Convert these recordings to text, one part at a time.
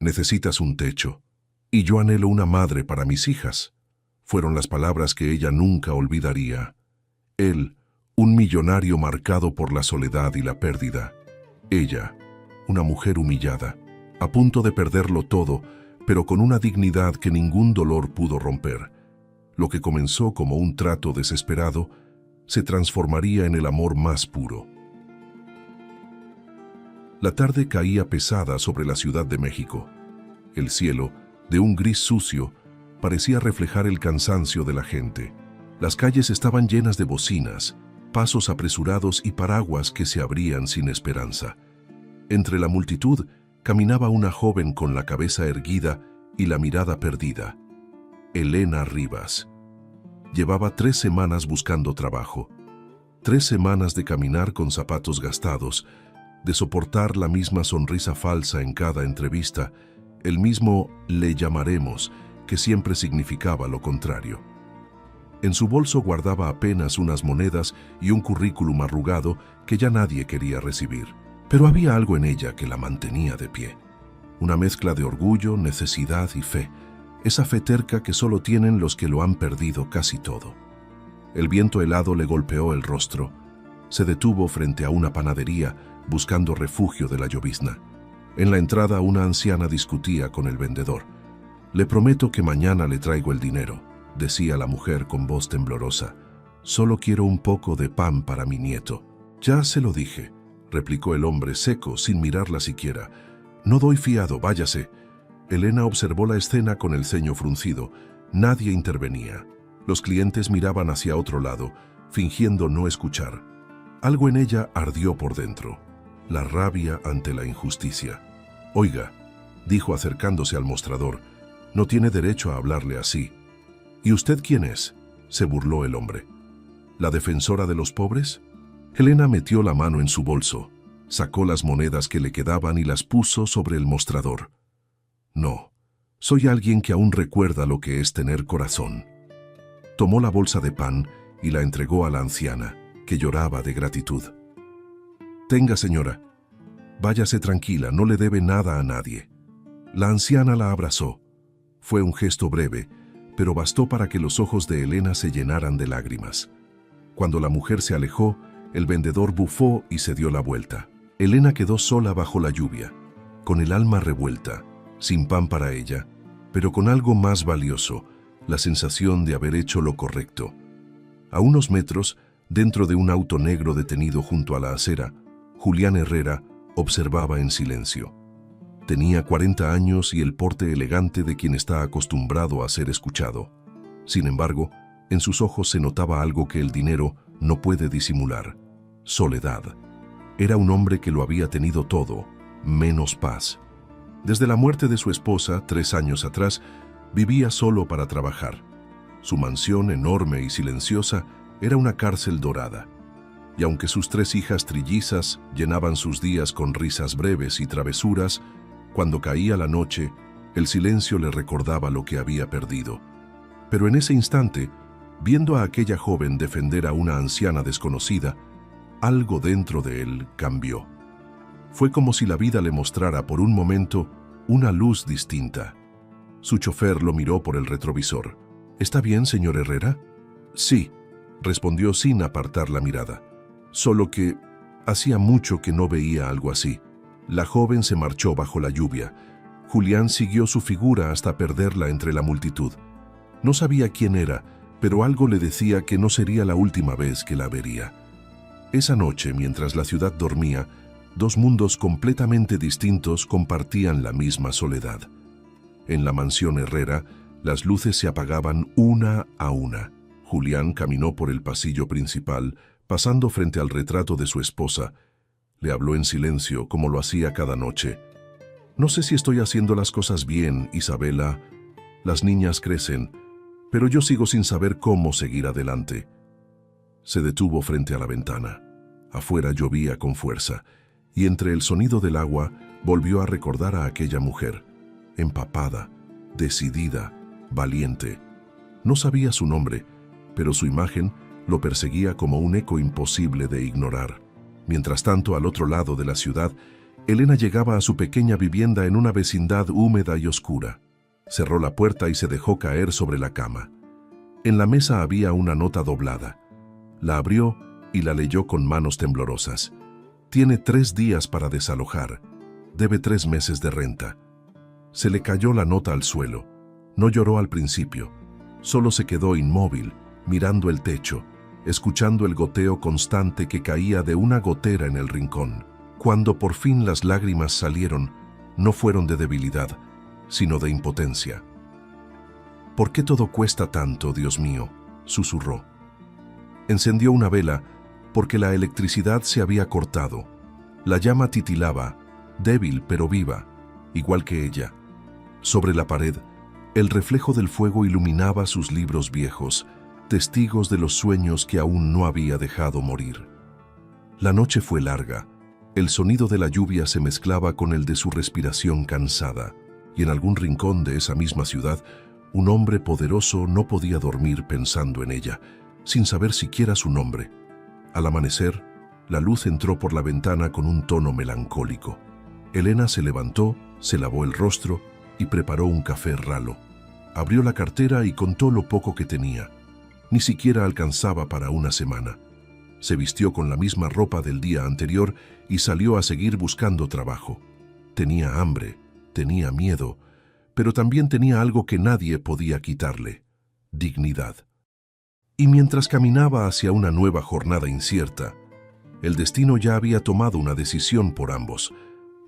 Necesitas un techo. Y yo anhelo una madre para mis hijas. Fueron las palabras que ella nunca olvidaría. Él, un millonario marcado por la soledad y la pérdida. Ella, una mujer humillada, a punto de perderlo todo, pero con una dignidad que ningún dolor pudo romper. Lo que comenzó como un trato desesperado se transformaría en el amor más puro. La tarde caía pesada sobre la Ciudad de México. El cielo, de un gris sucio, parecía reflejar el cansancio de la gente. Las calles estaban llenas de bocinas, pasos apresurados y paraguas que se abrían sin esperanza. Entre la multitud caminaba una joven con la cabeza erguida y la mirada perdida. Elena Rivas. Llevaba 3 semanas buscando trabajo. 3 semanas de caminar con zapatos gastados, de soportar la misma sonrisa falsa en cada entrevista, el mismo «le llamaremos» que siempre significaba lo contrario. En su bolso guardaba apenas unas monedas y un currículum arrugado que ya nadie quería recibir. Pero había algo en ella que la mantenía de pie. Una mezcla de orgullo, necesidad y fe. Esa fe terca que solo tienen los que lo han perdido casi todo. El viento helado le golpeó el rostro. Se detuvo frente a una panadería, buscando refugio de la llovizna. En la entrada una anciana discutía con el vendedor. «Le prometo que mañana le traigo el dinero», decía la mujer con voz temblorosa. «Solo quiero un poco de pan para mi nieto». «Ya se lo dije», replicó el hombre seco, sin mirarla siquiera. «No doy fiado, váyase». Elena observó la escena con el ceño fruncido. Nadie intervenía. Los clientes miraban hacia otro lado, fingiendo no escuchar. Algo en ella ardió por dentro. La rabia ante la injusticia. «Oiga», dijo acercándose al mostrador, «no tiene derecho a hablarle así». «¿Y usted quién es?», se burló el hombre. «¿La defensora de los pobres?». Elena metió la mano en su bolso, sacó las monedas que le quedaban y las puso sobre el mostrador. «No, soy alguien que aún recuerda lo que es tener corazón». Tomó la bolsa de pan y la entregó a la anciana, que lloraba de gratitud. «Tenga, señora. Váyase tranquila, no le debe nada a nadie». La anciana la abrazó. Fue un gesto breve, pero bastó para que los ojos de Elena se llenaran de lágrimas. Cuando la mujer se alejó, el vendedor bufó y se dio la vuelta. Elena quedó sola bajo la lluvia, con el alma revuelta, sin pan para ella, pero con algo más valioso, la sensación de haber hecho lo correcto. A unos metros, dentro de un auto negro detenido junto a la acera, Julián Herrera observaba en silencio. Tenía 40 años y el porte elegante de quien está acostumbrado a ser escuchado. Sin embargo, en sus ojos se notaba algo que el dinero no puede disimular: soledad. Era un hombre que lo había tenido todo, menos paz. Desde la muerte de su esposa, 3 años atrás, vivía solo para trabajar. Su mansión, enorme y silenciosa, era una cárcel dorada. Y aunque sus 3 hijas trillizas llenaban sus días con risas breves y travesuras, cuando caía la noche, el silencio le recordaba lo que había perdido. Pero en ese instante, viendo a aquella joven defender a una anciana desconocida, algo dentro de él cambió. Fue como si la vida le mostrara por un momento una luz distinta. Su chofer lo miró por el retrovisor. «¿Está bien, señor Herrera?» «Sí», respondió sin apartar la mirada. «Solo que hacía mucho que no veía algo así». La joven se marchó bajo la lluvia. Julián siguió su figura hasta perderla entre la multitud. No sabía quién era, pero algo le decía que no sería la última vez que la vería. Esa noche, mientras la ciudad dormía, 2 mundos completamente distintos compartían la misma soledad. En la mansión Herrera, las luces se apagaban una a una. Julián caminó por el pasillo principal, pasando frente al retrato de su esposa. Le habló en silencio, como lo hacía cada noche. «No sé si estoy haciendo las cosas bien, Isabela. Las niñas crecen, pero yo sigo sin saber cómo seguir adelante». Se detuvo frente a la ventana. Afuera llovía con fuerza, y entre el sonido del agua volvió a recordar a aquella mujer, empapada, decidida, valiente. No sabía su nombre, pero su imagen lo perseguía como un eco imposible de ignorar. Mientras tanto, al otro lado de la ciudad, Elena llegaba a su pequeña vivienda en una vecindad húmeda y oscura. Cerró la puerta y se dejó caer sobre la cama. En la mesa había una nota doblada. La abrió y la leyó con manos temblorosas. Tiene 3 días para desalojar. Debe 3 meses de renta. Se le cayó la nota al suelo. No lloró al principio. Solo se quedó inmóvil, mirando el techo, escuchando el goteo constante que caía de una gotera en el rincón. Cuando por fin las lágrimas salieron, no fueron de debilidad, sino de impotencia. «¿Por qué todo cuesta tanto, Dios mío?», susurró. Encendió una vela porque la electricidad se había cortado. La llama titilaba, débil pero viva, igual que ella. Sobre la pared, el reflejo del fuego iluminaba sus libros viejos, testigos de los sueños que aún no había dejado morir. La noche fue larga. El sonido de la lluvia se mezclaba con el de su respiración cansada, y en algún rincón de esa misma ciudad, un hombre poderoso no podía dormir pensando en ella, sin saber siquiera su nombre. Al amanecer, la luz entró por la ventana con un tono melancólico. Elena se levantó, se lavó el rostro y preparó un café ralo. Abrió la cartera y contó lo poco que tenía. Ni siquiera alcanzaba para una semana. Se vistió con la misma ropa del día anterior y salió a seguir buscando trabajo. Tenía hambre, tenía miedo, pero también tenía algo que nadie podía quitarle: dignidad. Y mientras caminaba hacia una nueva jornada incierta, el destino ya había tomado una decisión por ambos,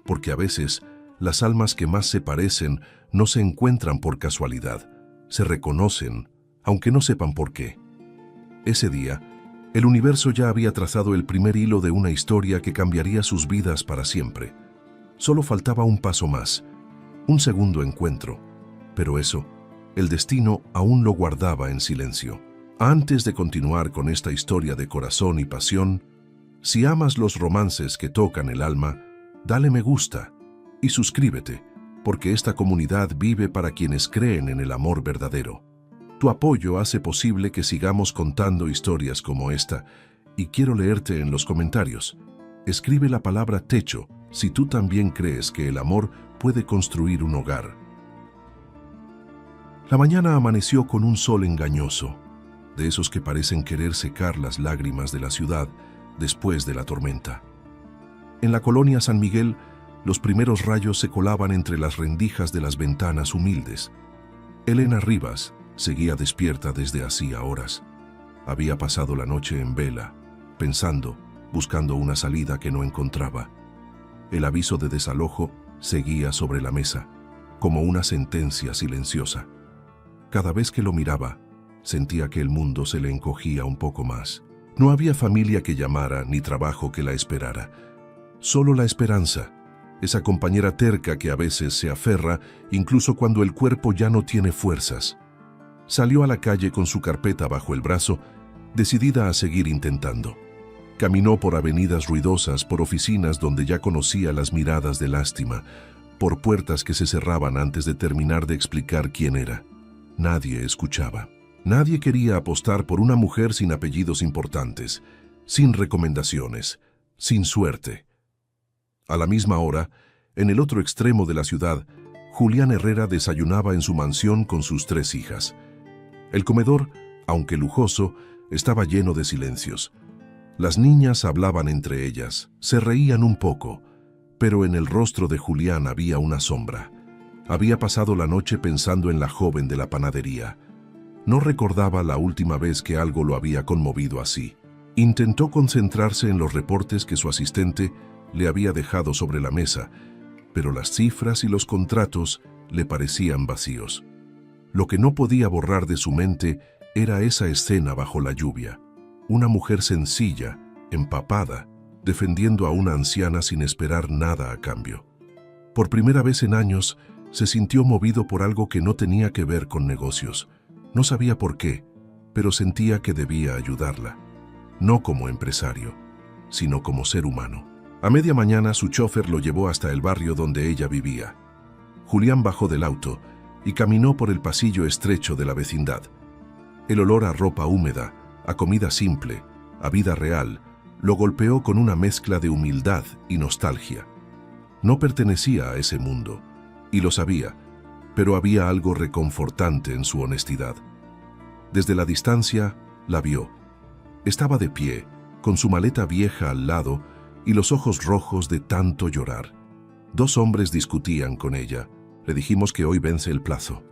porque a veces las almas que más se parecen no se encuentran por casualidad, se reconocen, aunque no sepan por qué. Ese día, el universo ya había trazado el primer hilo de una historia que cambiaría sus vidas para siempre. Solo faltaba un paso más, un segundo encuentro, pero eso, el destino aún lo guardaba en silencio. Antes de continuar con esta historia de corazón y pasión, si amas los romances que tocan el alma, dale me gusta y suscríbete, porque esta comunidad vive para quienes creen en el amor verdadero. Tu apoyo hace posible que sigamos contando historias como esta, y quiero leerte en los comentarios. Escribe la palabra techo si tú también crees que el amor puede construir un hogar. La mañana amaneció con un sol engañoso, de esos que parecen querer secar las lágrimas de la ciudad después de la tormenta. En la colonia San Miguel, los primeros rayos se colaban entre las rendijas de las ventanas humildes. Elena Rivas seguía despierta desde hacía horas. Había pasado la noche en vela, pensando, buscando una salida que no encontraba. El aviso de desalojo seguía sobre la mesa, como una sentencia silenciosa. Cada vez que lo miraba, sentía que el mundo se le encogía un poco más. No había familia que llamara ni trabajo que la esperara. Solo la esperanza, esa compañera terca que a veces se aferra incluso cuando el cuerpo ya no tiene fuerzas. Salió a la calle con su carpeta bajo el brazo, decidida a seguir intentando. Caminó por avenidas ruidosas, por oficinas donde ya conocía las miradas de lástima, por puertas que se cerraban antes de terminar de explicar quién era. Nadie escuchaba. Nadie quería apostar por una mujer sin apellidos importantes, sin recomendaciones, sin suerte. A la misma hora, en el otro extremo de la ciudad, Julián Herrera desayunaba en su mansión con sus 3 hijas. El comedor, aunque lujoso, estaba lleno de silencios. Las niñas hablaban entre ellas, se reían un poco, pero en el rostro de Julián había una sombra. Había pasado la noche pensando en la joven de la panadería. No recordaba la última vez que algo lo había conmovido así. Intentó concentrarse en los reportes que su asistente le había dejado sobre la mesa, pero las cifras y los contratos le parecían vacíos. Lo que no podía borrar de su mente era esa escena bajo la lluvia. Una mujer sencilla, empapada, defendiendo a una anciana sin esperar nada a cambio. Por primera vez en años, se sintió movido por algo que no tenía que ver con negocios. No sabía por qué, pero sentía que debía ayudarla. No como empresario, sino como ser humano. A media mañana su chofer lo llevó hasta el barrio donde ella vivía. Julián bajó del auto y caminó por el pasillo estrecho de la vecindad. El olor a ropa húmeda, a comida simple, a vida real, lo golpeó con una mezcla de humildad y nostalgia. No pertenecía a ese mundo, y lo sabía, pero había algo reconfortante en su honestidad. Desde la distancia, la vio. Estaba de pie, con su maleta vieja al lado y los ojos rojos de tanto llorar. Dos hombres discutían con ella. Le dijimos que hoy vence el plazo,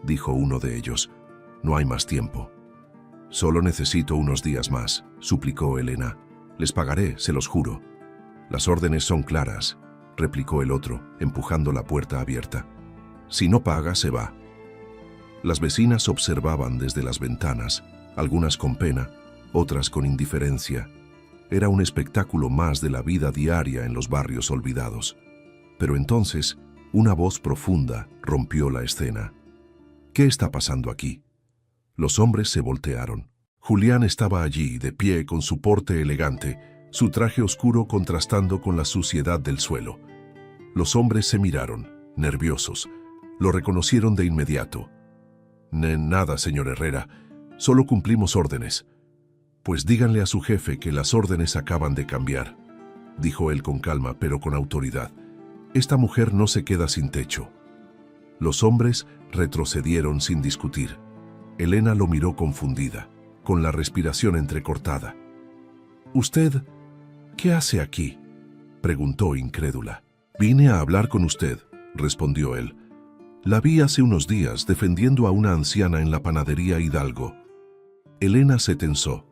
dijo uno de ellos. No hay más tiempo. Solo necesito unos días más, suplicó Elena. Les pagaré, se los juro. Las órdenes son claras, replicó el otro, empujando la puerta abierta. Si no paga, se va. Las vecinas observaban desde las ventanas, algunas con pena, otras con indiferencia. Era un espectáculo más de la vida diaria en los barrios olvidados. Pero entonces, una voz profunda rompió la escena. ¿Qué está pasando aquí? Los hombres se voltearon. Julián estaba allí, de pie, con su porte elegante, su traje oscuro contrastando con la suciedad del suelo. Los hombres se miraron, nerviosos. Lo reconocieron de inmediato. Nada, señor Herrera. Solo cumplimos órdenes. Pues díganle a su jefe que las órdenes acaban de cambiar, dijo él con calma, pero con autoridad. Esta mujer no se queda sin techo. Los hombres retrocedieron sin discutir. Elena lo miró confundida, con la respiración entrecortada. «¿Usted qué hace aquí?», preguntó incrédula. «Vine a hablar con usted», respondió él. «La vi hace unos días defendiendo a una anciana en la panadería Hidalgo». Elena se tensó.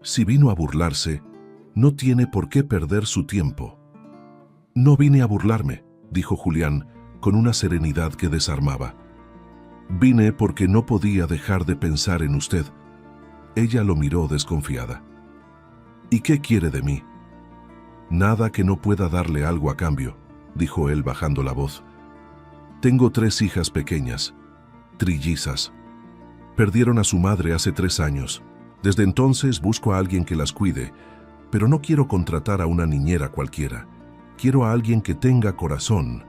Si vino a burlarse, no tiene por qué perder su tiempo. «No vine a burlarme», dijo Julián, con una serenidad que desarmaba. «Vine porque no podía dejar de pensar en usted». Ella lo miró desconfiada. «¿Y qué quiere de mí?». «Nada que no pueda darle algo a cambio», dijo él bajando la voz. «Tengo 3 hijas pequeñas, trillizas. Perdieron a su madre hace 3 años. Desde entonces busco a alguien que las cuide, pero no quiero contratar a una niñera cualquiera. Quiero a alguien que tenga corazón,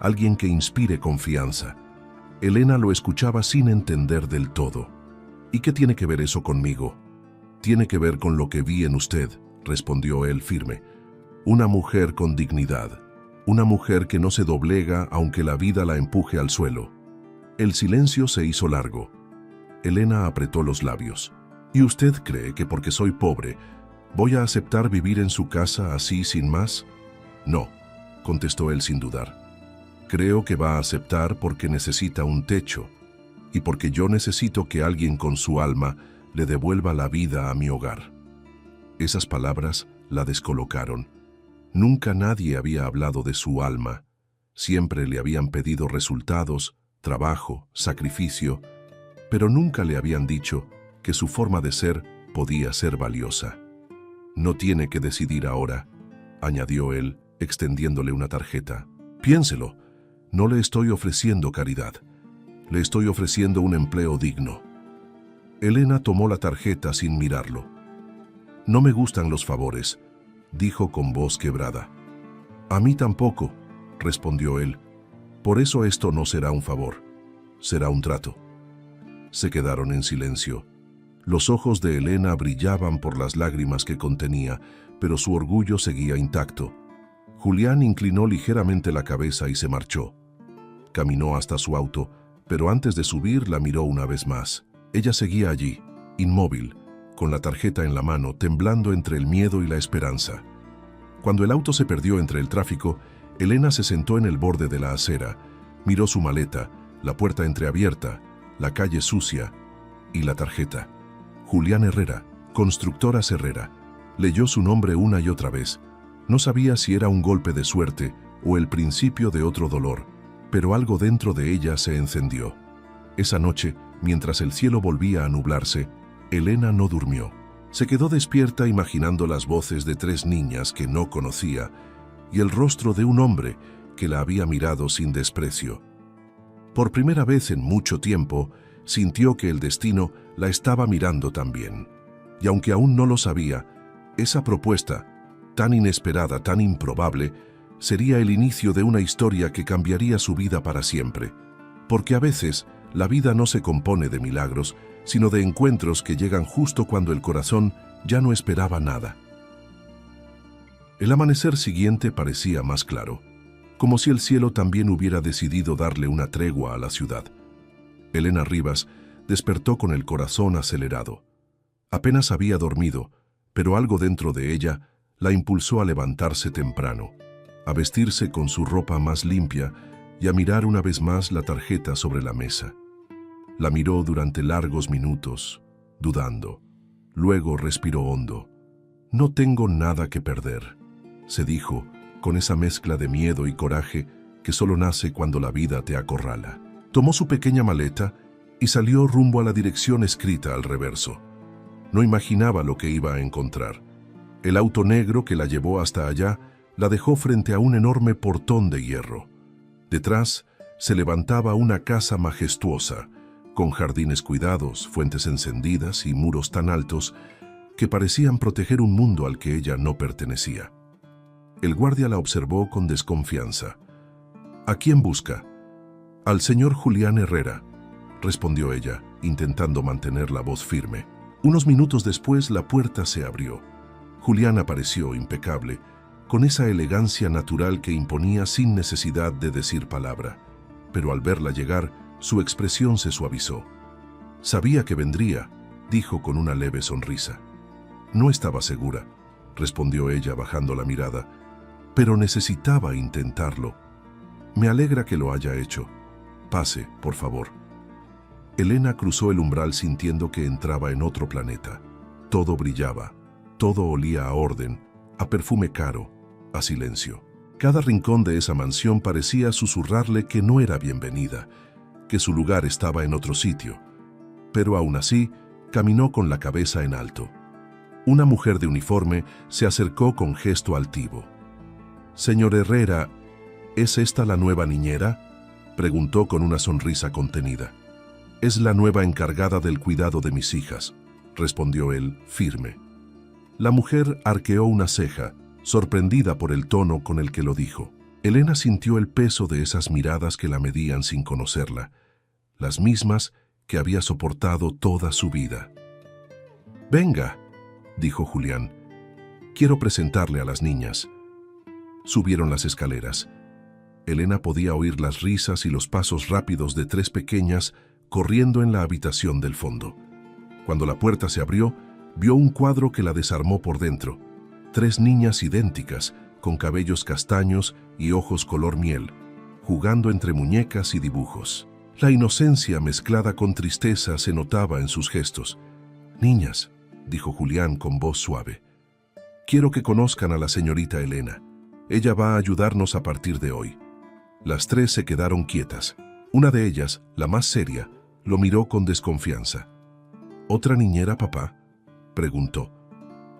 alguien que inspire confianza». Elena lo escuchaba sin entender del todo. «¿Y qué tiene que ver eso conmigo?». «Tiene que ver con lo que vi en usted», respondió él firme. «Una mujer con dignidad, una mujer que no se doblega aunque la vida la empuje al suelo». El silencio se hizo largo. Elena apretó los labios. «¿Y usted cree que porque soy pobre, voy a aceptar vivir en su casa así sin más?». «No», contestó él sin dudar. «Creo que va a aceptar porque necesita un techo y porque yo necesito que alguien con su alma le devuelva la vida a mi hogar». Esas palabras la descolocaron. Nunca nadie había hablado de su alma. Siempre le habían pedido resultados, trabajo, sacrificio, pero nunca le habían dicho que su forma de ser podía ser valiosa. «No tiene que decidir ahora», añadió él, extendiéndole una tarjeta. «Piénselo, no le estoy ofreciendo caridad. Le estoy ofreciendo un empleo digno». Elena tomó la tarjeta sin mirarlo. «No me gustan los favores», dijo con voz quebrada. «A mí tampoco», respondió él. «Por eso esto no será un favor, será un trato». Se quedaron en silencio. Los ojos de Elena brillaban por las lágrimas que contenía, pero su orgullo seguía intacto. Julián inclinó ligeramente la cabeza y se marchó. Caminó hasta su auto, pero antes de subir la miró una vez más. Ella seguía allí, inmóvil, con la tarjeta en la mano, temblando entre el miedo y la esperanza. Cuando el auto se perdió entre el tráfico, Elena se sentó en el borde de la acera, miró su maleta, la puerta entreabierta, la calle sucia y la tarjeta. Julián Herrera, Constructoras Herrera. Leyó su nombre una y otra vez. No sabía si era un golpe de suerte o el principio de otro dolor, pero algo dentro de ella se encendió. Esa noche, mientras el cielo volvía a nublarse, Elena no durmió. Se quedó despierta imaginando las voces de 3 niñas que no conocía y el rostro de un hombre que la había mirado sin desprecio. Por primera vez en mucho tiempo, sintió que el destino la estaba mirando también. Y aunque aún no lo sabía, esa propuesta, tan inesperada, tan improbable, sería el inicio de una historia que cambiaría su vida para siempre. Porque a veces, la vida no se compone de milagros, sino de encuentros que llegan justo cuando el corazón ya no esperaba nada. El amanecer siguiente parecía más claro. como si el cielo también hubiera decidido darle una tregua a la ciudad. Elena Rivas despertó con el corazón acelerado. Apenas había dormido, pero algo dentro de ella la impulsó a levantarse temprano, a vestirse con su ropa más limpia y a mirar una vez más la tarjeta sobre la mesa. La miró durante largos minutos, dudando. Luego respiró hondo. «No tengo nada que perder», se dijo, con esa mezcla de miedo y coraje que solo nace cuando la vida te acorrala. Tomó su pequeña maleta y salió rumbo a la dirección escrita al reverso. No imaginaba lo que iba a encontrar. El auto negro que la llevó hasta allá la dejó frente a un enorme portón de hierro. Detrás se levantaba una casa majestuosa, con jardines cuidados, fuentes encendidas y muros tan altos que parecían proteger un mundo al que ella no pertenecía. El guardia la observó con desconfianza. «¿A quién busca?» «Al señor Julián Herrera», respondió ella, intentando mantener la voz firme. Unos minutos después la puerta se abrió. Julián apareció impecable, con esa elegancia natural que imponía sin necesidad de decir palabra. Pero al verla llegar, su expresión se suavizó. «Sabía que vendría», dijo con una leve sonrisa. «No estaba segura», respondió ella bajando la mirada, «pero necesitaba intentarlo. Me alegra que lo haya hecho. Pase, por favor». Elena cruzó el umbral sintiendo que entraba en otro planeta. Todo brillaba, todo olía a orden, a perfume caro, a silencio. Cada rincón de esa mansión parecía susurrarle que no era bienvenida, que su lugar estaba en otro sitio. Pero aún así, caminó con la cabeza en alto. Una mujer de uniforme se acercó con gesto altivo. «Señor Herrera, ¿es esta la nueva niñera?», preguntó con una sonrisa contenida. «Es la nueva encargada del cuidado de mis hijas», respondió él, firme. La mujer arqueó una ceja, sorprendida por el tono con el que lo dijo. Elena sintió el peso de esas miradas que la medían sin conocerla, las mismas que había soportado toda su vida. «Venga», dijo Julián, «quiero presentarle a las niñas». Subieron las escaleras. Elena podía oír las risas y los pasos rápidos de tres pequeñas corriendo en la habitación del fondo. Cuando la puerta se abrió, vio un cuadro que la desarmó por dentro. Tres niñas idénticas, con cabellos castaños y ojos color miel, jugando entre muñecas y dibujos. La inocencia mezclada con tristeza se notaba en sus gestos. «Niñas», dijo Julián con voz suave, «quiero que conozcan a la señorita Elena. Ella va a ayudarnos a partir de hoy». Las tres se quedaron quietas. Una de ellas, la más seria, lo miró con desconfianza. «¿Otra niñera, papá?», preguntó.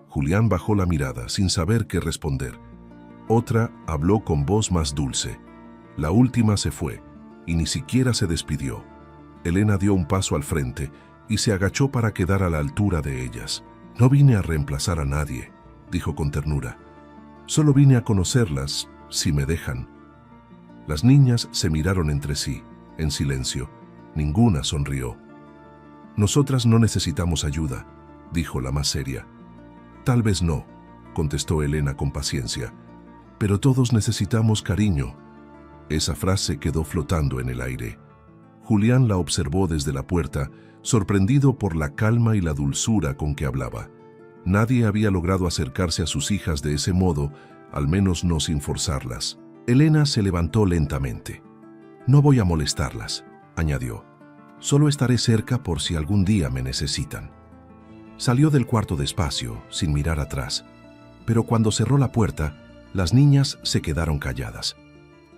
Julián bajó la mirada sin saber qué responder. Otra habló con voz más dulce. La última se fue y ni siquiera se despidió. Elena dio un paso al frente y se agachó para quedar a la altura de ellas. «No vine a reemplazar a nadie», dijo con ternura. «Solo vine a conocerlas, si me dejan». Las niñas se miraron entre sí, en silencio. Ninguna sonrió. «Nosotras no necesitamos ayuda», dijo la más seria. «Tal vez no», contestó Elena con paciencia, «pero todos necesitamos cariño». Esa frase quedó flotando en el aire. Julián la observó desde la puerta, sorprendido por la calma y la dulzura con que hablaba. Nadie había logrado acercarse a sus hijas de ese modo, al menos no sin forzarlas. Elena se levantó lentamente. «No voy a molestarlas», añadió. «Solo estaré cerca por si algún día me necesitan». Salió del cuarto despacio, sin mirar atrás. Pero cuando cerró la puerta, las niñas se quedaron calladas.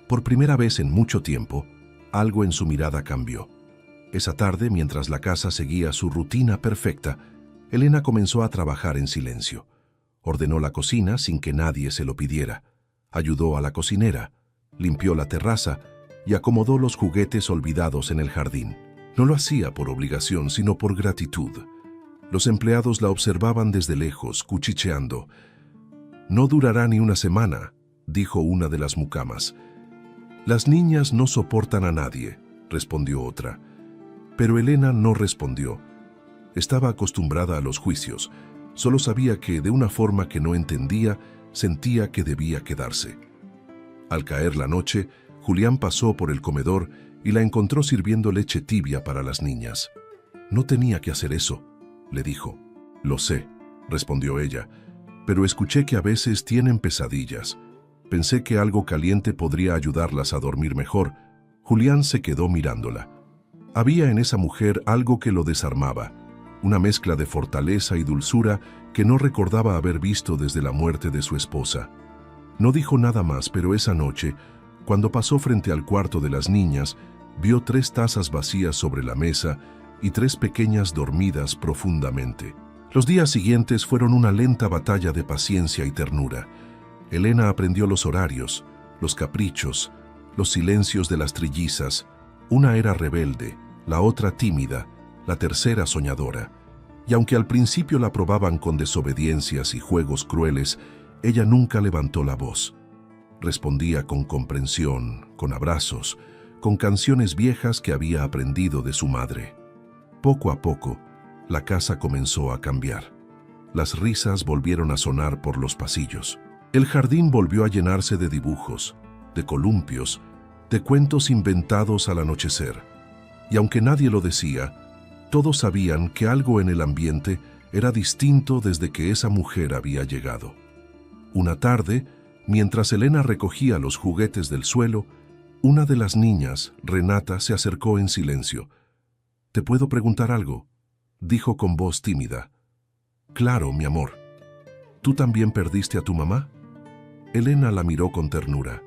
Por primera vez en mucho tiempo, algo en su mirada cambió. Esa tarde, mientras la casa seguía su rutina perfecta, Elena comenzó a trabajar en silencio. Ordenó la cocina sin que nadie se lo pidiera. Ayudó a la cocinera, limpió la terraza y acomodó los juguetes olvidados en el jardín. No lo hacía por obligación, sino por gratitud. Los empleados la observaban desde lejos, cuchicheando. «No durará ni una semana», dijo una de las mucamas. «Las niñas no soportan a nadie», respondió otra. Pero Elena no respondió. Estaba acostumbrada a los juicios. Solo sabía que, de una forma que no entendía, sentía que debía quedarse. Al caer la noche, Julián pasó por el comedor y la encontró sirviendo leche tibia para las niñas. «No tenía que hacer eso», le dijo. «Lo sé», respondió ella, «pero escuché que a veces tienen pesadillas. Pensé que algo caliente podría ayudarlas a dormir mejor». Julián se quedó mirándola. Había en esa mujer algo que lo desarmaba, una mezcla de fortaleza y dulzura que no recordaba haber visto desde la muerte de su esposa. No dijo nada más, pero esa noche, cuando pasó frente al cuarto de las niñas, vio 3 tazas vacías sobre la mesa y 3 pequeñas dormidas profundamente. Los días siguientes fueron una lenta batalla de paciencia y ternura. Elena aprendió los horarios, los caprichos, los silencios de las trillizas. Una era rebelde, la otra tímida, la tercera soñadora. Y aunque al principio la probaban con desobediencias y juegos crueles, ella nunca levantó la voz. Respondía con comprensión, con abrazos, con canciones viejas que había aprendido de su madre. Poco a poco, la casa comenzó a cambiar. Las risas volvieron a sonar por los pasillos. El jardín volvió a llenarse de dibujos, de columpios, de cuentos inventados al anochecer. Y aunque nadie lo decía, todos sabían que algo en el ambiente era distinto desde que esa mujer había llegado. Una tarde, mientras Elena recogía los juguetes del suelo, una de las niñas, Renata, se acercó en silencio. «¿Te puedo preguntar algo?», dijo con voz tímida. «Claro, mi amor. ¿Tú también perdiste a tu mamá?». Elena la miró con ternura.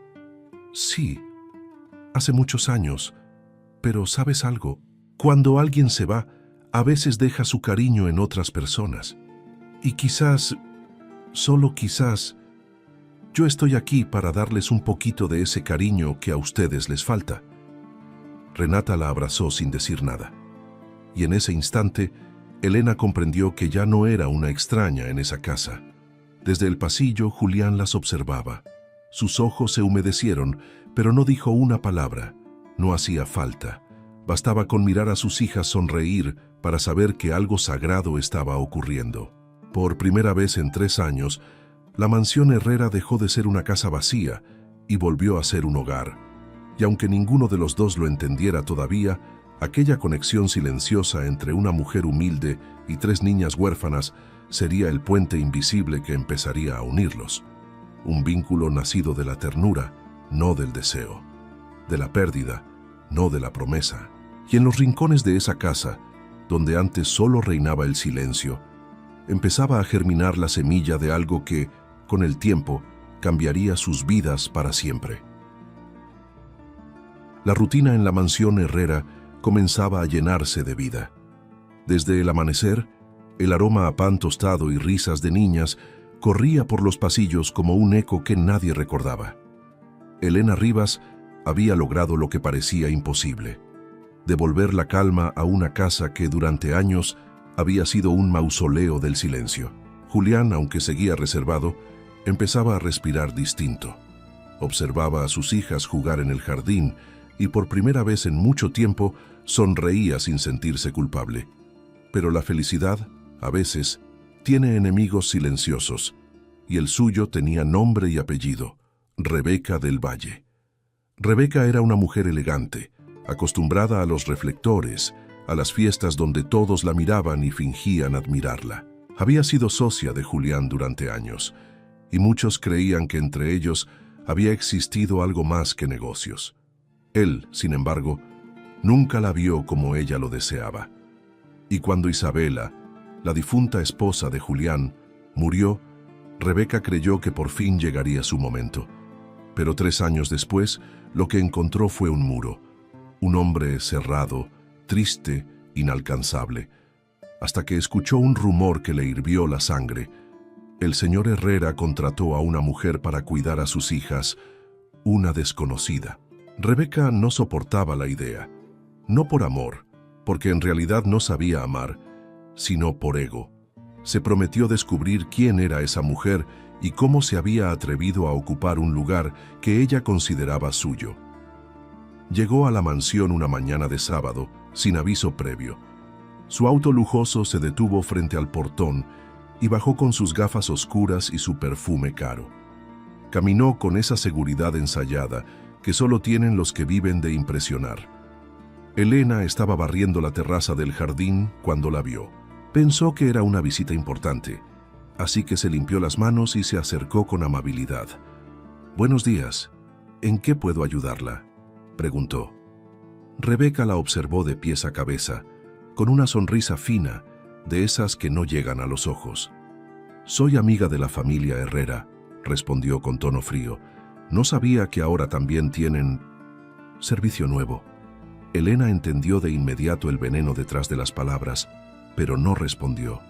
«Sí, hace muchos años, pero ¿sabes algo? Cuando alguien se va, a veces deja su cariño en otras personas. Y quizás, solo quizás, yo estoy aquí para darles un poquito de ese cariño que a ustedes les falta». Renata la abrazó sin decir nada. Y en ese instante, Elena comprendió que ya no era una extraña en esa casa. Desde el pasillo, Julián las observaba. Sus ojos se humedecieron, pero no dijo una palabra. No hacía falta. Bastaba con mirar a sus hijas sonreír para saber que algo sagrado estaba ocurriendo. Por primera vez en 3 años, la mansión Herrera dejó de ser una casa vacía y volvió a ser un hogar. Y aunque ninguno de los dos lo entendiera todavía, aquella conexión silenciosa entre una mujer humilde y 3 niñas huérfanas sería el puente invisible que empezaría a unirlos. Un vínculo nacido de la ternura, no del deseo, de la pérdida, no de la promesa. Y en los rincones de esa casa, donde antes solo reinaba el silencio, empezaba a germinar la semilla de algo que, con el tiempo, cambiaría sus vidas para siempre. La rutina en la mansión Herrera comenzaba a llenarse de vida. Desde el amanecer, el aroma a pan tostado y risas de niñas corría por los pasillos como un eco que nadie recordaba. Elena Rivas había logrado lo que parecía imposible: devolver la calma a una casa que durante años había sido un mausoleo del silencio. Julián, aunque seguía reservado, empezaba a respirar distinto. Observaba a sus hijas jugar en el jardín y por primera vez en mucho tiempo sonreía sin sentirse culpable. Pero la felicidad, a veces, tiene enemigos silenciosos, y el suyo tenía nombre y apellido: Rebeca del Valle. Rebeca era una mujer elegante, acostumbrada a los reflectores, a las fiestas donde todos la miraban y fingían admirarla. Había sido socia de Julián durante años, y muchos creían que entre ellos había existido algo más que negocios. Él, sin embargo, nunca la vio como ella lo deseaba. Y cuando Isabela, la difunta esposa de Julián, murió, Rebeca creyó que por fin llegaría su momento. Pero 3 años después, lo que encontró fue un muro, un hombre cerrado, triste, inalcanzable, hasta que escuchó un rumor que le hirvió la sangre. El señor Herrera contrató a una mujer para cuidar a sus hijas, una desconocida. Rebeca no soportaba la idea, no por amor, porque en realidad no sabía amar, sino por ego. Se prometió descubrir quién era esa mujer y cómo se había atrevido a ocupar un lugar que ella consideraba suyo. Llegó a la mansión una mañana de sábado, sin aviso previo. Su auto lujoso se detuvo frente al portón y bajó con sus gafas oscuras y su perfume caro. Caminó con esa seguridad ensayada que solo tienen los que viven de impresionar. Elena estaba barriendo la terraza del jardín cuando la vio. Pensó que era una visita importante, así que se limpió las manos y se acercó con amabilidad. «Buenos días. ¿En qué puedo ayudarla?», preguntó. Rebeca la observó de pies a cabeza, con una sonrisa fina, de esas que no llegan a los ojos. «Soy amiga de la familia Herrera», respondió con tono frío. «No sabía que ahora también tienen servicio nuevo». Elena entendió de inmediato el veneno detrás de las palabras, pero no respondió.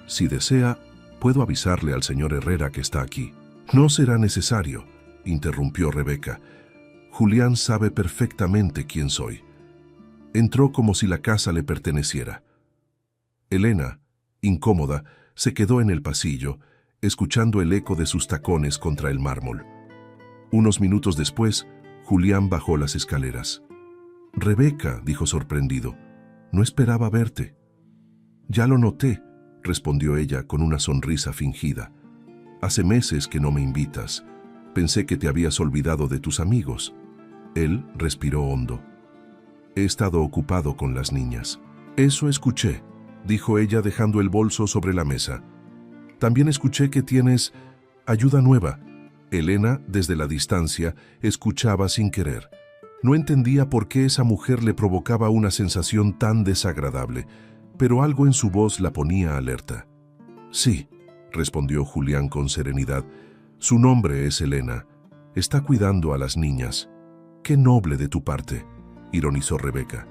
«Si desea, puedo avisarle al señor Herrera que está aquí». «No será necesario», interrumpió Rebeca. «Julián sabe perfectamente quién soy». Entró como si la casa le perteneciera. Elena, incómoda, se quedó en el pasillo, escuchando el eco de sus tacones contra el mármol. Unos minutos después, Julián bajó las escaleras. «Rebeca», dijo sorprendido, «no esperaba verte». «Ya lo noté», respondió ella con una sonrisa fingida. «Hace meses que no me invitas. Pensé que te habías olvidado de tus amigos». Él respiró hondo. «He estado ocupado con las niñas». «Eso escuché», dijo ella dejando el bolso sobre la mesa. «También escuché que tienes ayuda nueva». Elena, desde la distancia, escuchaba sin querer. No entendía por qué esa mujer le provocaba una sensación tan desagradable, pero algo en su voz la ponía alerta. «Sí», respondió Julián con serenidad. «Su nombre es Elena. Está cuidando a las niñas». «Qué noble de tu parte», ironizó Rebeca.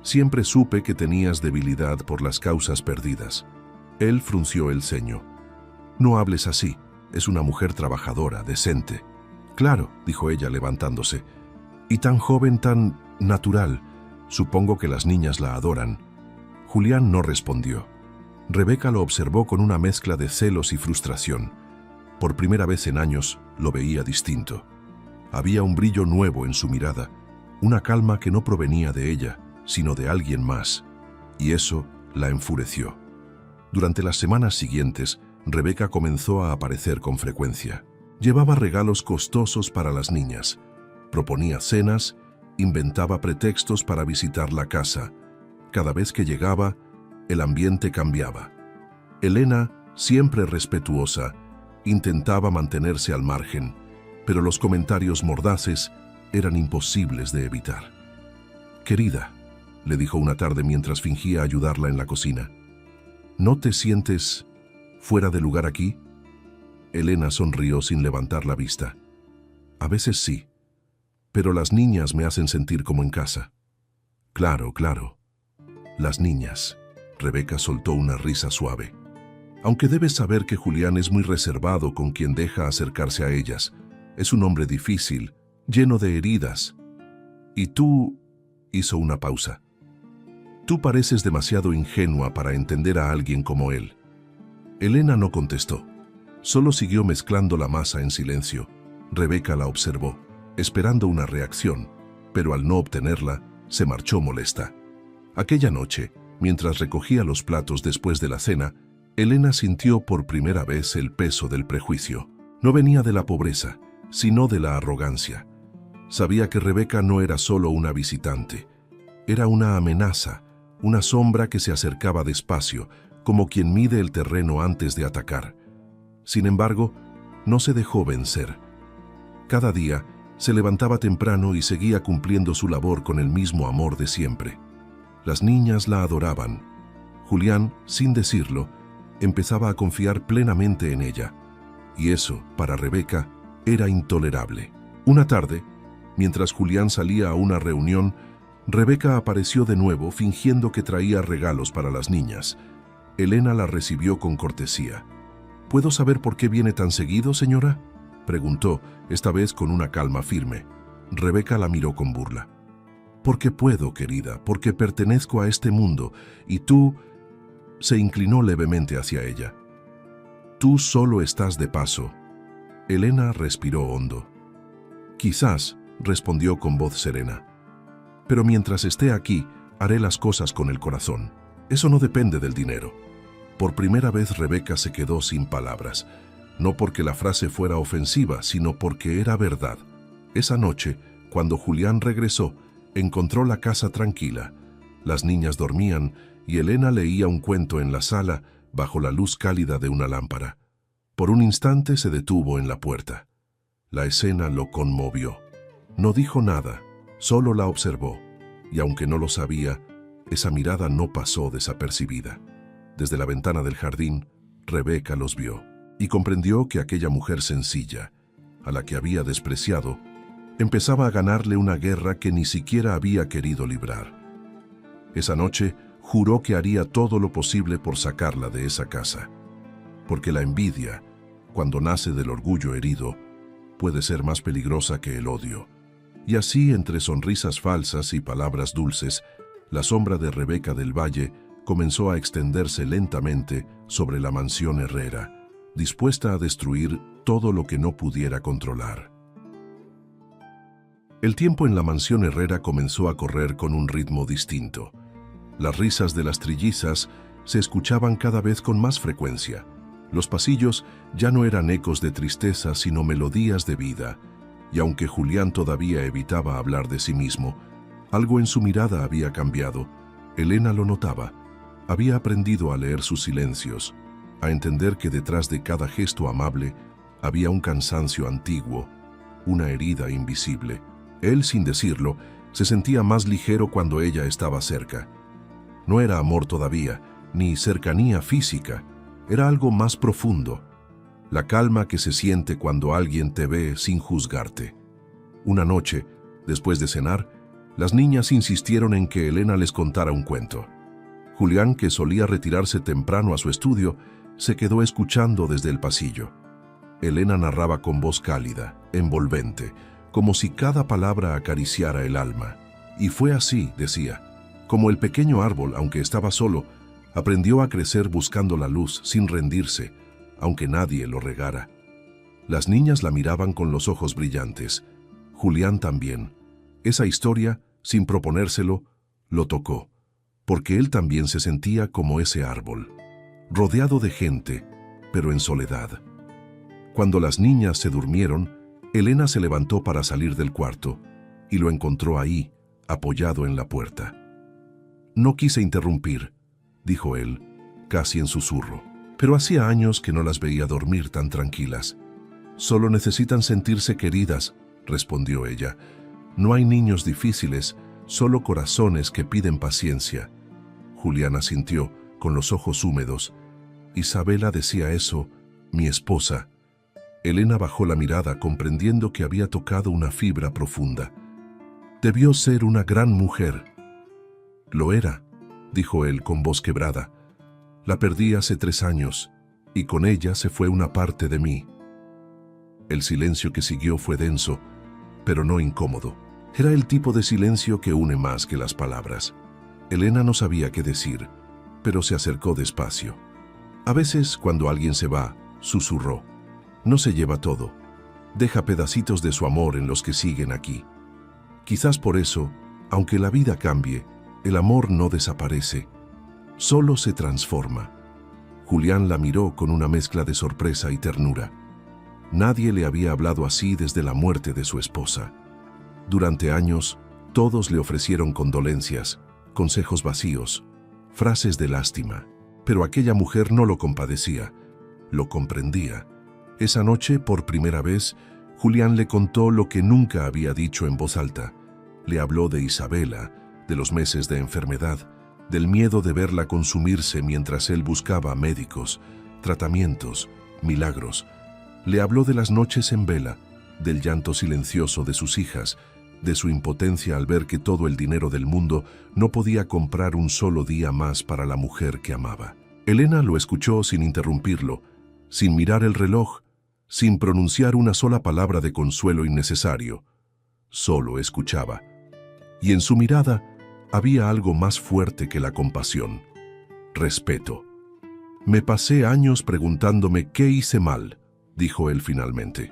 «Siempre supe que tenías debilidad por las causas perdidas». Él frunció el ceño. «No hables así. Es una mujer trabajadora, decente». «Claro», dijo ella levantándose. «Y tan joven, tan natural. Supongo que las niñas la adoran». Julián no respondió. Rebeca lo observó con una mezcla de celos y frustración. Por primera vez en años lo veía distinto. Había un brillo nuevo en su mirada, una calma que no provenía de ella, sino de alguien más, y eso la enfureció. Durante las semanas siguientes, Rebeca comenzó a aparecer con frecuencia. Llevaba regalos costosos para las niñas, proponía cenas, inventaba pretextos para visitar la casa. Cada vez que llegaba, el ambiente cambiaba. Elena, siempre respetuosa, intentaba mantenerse al margen, pero los comentarios mordaces eran imposibles de evitar. «Querida», le dijo una tarde mientras fingía ayudarla en la cocina, «¿no te sientes fuera de lugar aquí?». Elena sonrió sin levantar la vista. «A veces sí, pero las niñas me hacen sentir como en casa». «Claro, claro. Las niñas». Rebeca soltó una risa suave. «Aunque debes saber que Julián es muy reservado con quien deja acercarse a ellas. Es un hombre difícil, lleno de heridas. Y tú...». Hizo una pausa. «Tú pareces demasiado ingenua para entender a alguien como él». Elena no contestó. Solo siguió mezclando la masa en silencio. Rebeca la observó, esperando una reacción, pero al no obtenerla, se marchó molesta. Aquella noche, mientras recogía los platos después de la cena, Elena sintió por primera vez el peso del prejuicio. No venía de la pobreza, sino de la arrogancia. Sabía que Rebeca no era solo una visitante. Era una amenaza, una sombra que se acercaba despacio, como quien mide el terreno antes de atacar. Sin embargo, no se dejó vencer. Cada día se levantaba temprano y seguía cumpliendo su labor con el mismo amor de siempre. Las niñas la adoraban. Julián, sin decirlo, empezaba a confiar plenamente en ella. Y eso, para Rebeca, era intolerable. Una tarde, mientras Julián salía a una reunión, Rebeca apareció de nuevo fingiendo que traía regalos para las niñas. Elena la recibió con cortesía. «¿Puedo saber por qué viene tan seguido, señora?», preguntó, esta vez con una calma firme. Rebeca la miró con burla. «Porque puedo, querida, porque pertenezco a este mundo, y tú...». Se inclinó levemente hacia ella. «Tú solo estás de paso». Elena respiró hondo. «Quizás», respondió con voz serena. «Pero mientras esté aquí, haré las cosas con el corazón. Eso no depende del dinero». Por primera vez Rebeca se quedó sin palabras. no porque la frase fuera ofensiva, sino porque era verdad. Esa noche, cuando Julián regresó, encontró la casa tranquila. Las niñas dormían y Elena leía un cuento en la sala bajo la luz cálida de una lámpara. Por un instante se detuvo en la puerta. La escena lo conmovió. No dijo nada, solo la observó, y aunque no lo sabía, esa mirada no pasó desapercibida. Desde la ventana del jardín, Rebeca los vio y comprendió que aquella mujer sencilla, a la que había despreciado, empezaba a ganarle una guerra que ni siquiera había querido librar. Esa noche juró que haría todo lo posible por sacarla de esa casa, porque la envidia, cuando nace del orgullo herido, puede ser más peligrosa que el odio. Y así, entre sonrisas falsas y palabras dulces, la sombra de Rebeca del Valle comenzó a extenderse lentamente sobre la mansión Herrera, dispuesta a destruir todo lo que no pudiera controlar. El tiempo en la mansión Herrera comenzó a correr con un ritmo distinto. Las risas de las trillizas se escuchaban cada vez con más frecuencia. Los pasillos ya no eran ecos de tristeza, sino melodías de vida, y aunque Julián todavía evitaba hablar de sí mismo, algo en su mirada había cambiado. Elena lo notaba. Había aprendido a leer sus silencios, a entender que detrás de cada gesto amable había un cansancio antiguo, una herida invisible. Él, sin decirlo, se sentía más ligero cuando ella estaba cerca. No era amor todavía, ni cercanía física, era algo más profundo. La calma que se siente cuando alguien te ve sin juzgarte. Una noche, después de cenar, las niñas insistieron en que Elena les contara un cuento. Julián, que solía retirarse temprano a su estudio, se quedó escuchando desde el pasillo. Elena narraba con voz cálida, envolvente, como si cada palabra acariciara el alma. Y fue así, decía, como el pequeño árbol, aunque estaba solo, aprendió a crecer buscando la luz sin rendirse, aunque nadie lo regara. Las niñas la miraban con los ojos brillantes. Julián también. Esa historia, sin proponérselo, lo tocó, porque él también se sentía como ese árbol, rodeado de gente, pero en soledad. Cuando las niñas se durmieron, Elena se levantó para salir del cuarto y lo encontró ahí, apoyado en la puerta. «No quise interrumpir», dijo él, casi en susurro, «pero hacía años que no las veía dormir tan tranquilas». «Solo necesitan sentirse queridas», respondió ella. «No hay niños difíciles, solo corazones que piden paciencia». Julián asintió, con los ojos húmedos. «Isabela decía eso, mi esposa». Elena bajó la mirada, comprendiendo que había tocado una fibra profunda. «Debió ser una gran mujer». «Lo era», dijo él con voz quebrada. «La perdí hace 3 años, y con ella se fue una parte de mí». El silencio que siguió fue denso, pero no incómodo. Era el tipo de silencio que une más que las palabras. Elena no sabía qué decir, pero se acercó despacio. «A veces, cuando alguien se va», susurró, «no se lleva todo. Deja pedacitos de su amor en los que siguen aquí. Quizás por eso, aunque la vida cambie, el amor no desaparece, solo se transforma». Julián la miró con una mezcla de sorpresa y ternura. Nadie le había hablado así desde la muerte de su esposa. Durante años, todos le ofrecieron condolencias, consejos vacíos, frases de lástima, pero aquella mujer no lo compadecía, lo comprendía. Esa noche, por primera vez, Julián le contó lo que nunca había dicho en voz alta. Le habló de Isabela, de los meses de enfermedad, del miedo de verla consumirse mientras él buscaba médicos, tratamientos, milagros. Le habló de las noches en vela, del llanto silencioso de sus hijas, de su impotencia al ver que todo el dinero del mundo no podía comprar un solo día más para la mujer que amaba. Elena lo escuchó sin interrumpirlo, sin mirar el reloj, sin pronunciar una sola palabra de consuelo innecesario. Solo escuchaba. Y en su mirada había algo más fuerte que la compasión: respeto. «Me pasé años preguntándome qué hice mal», dijo él finalmente.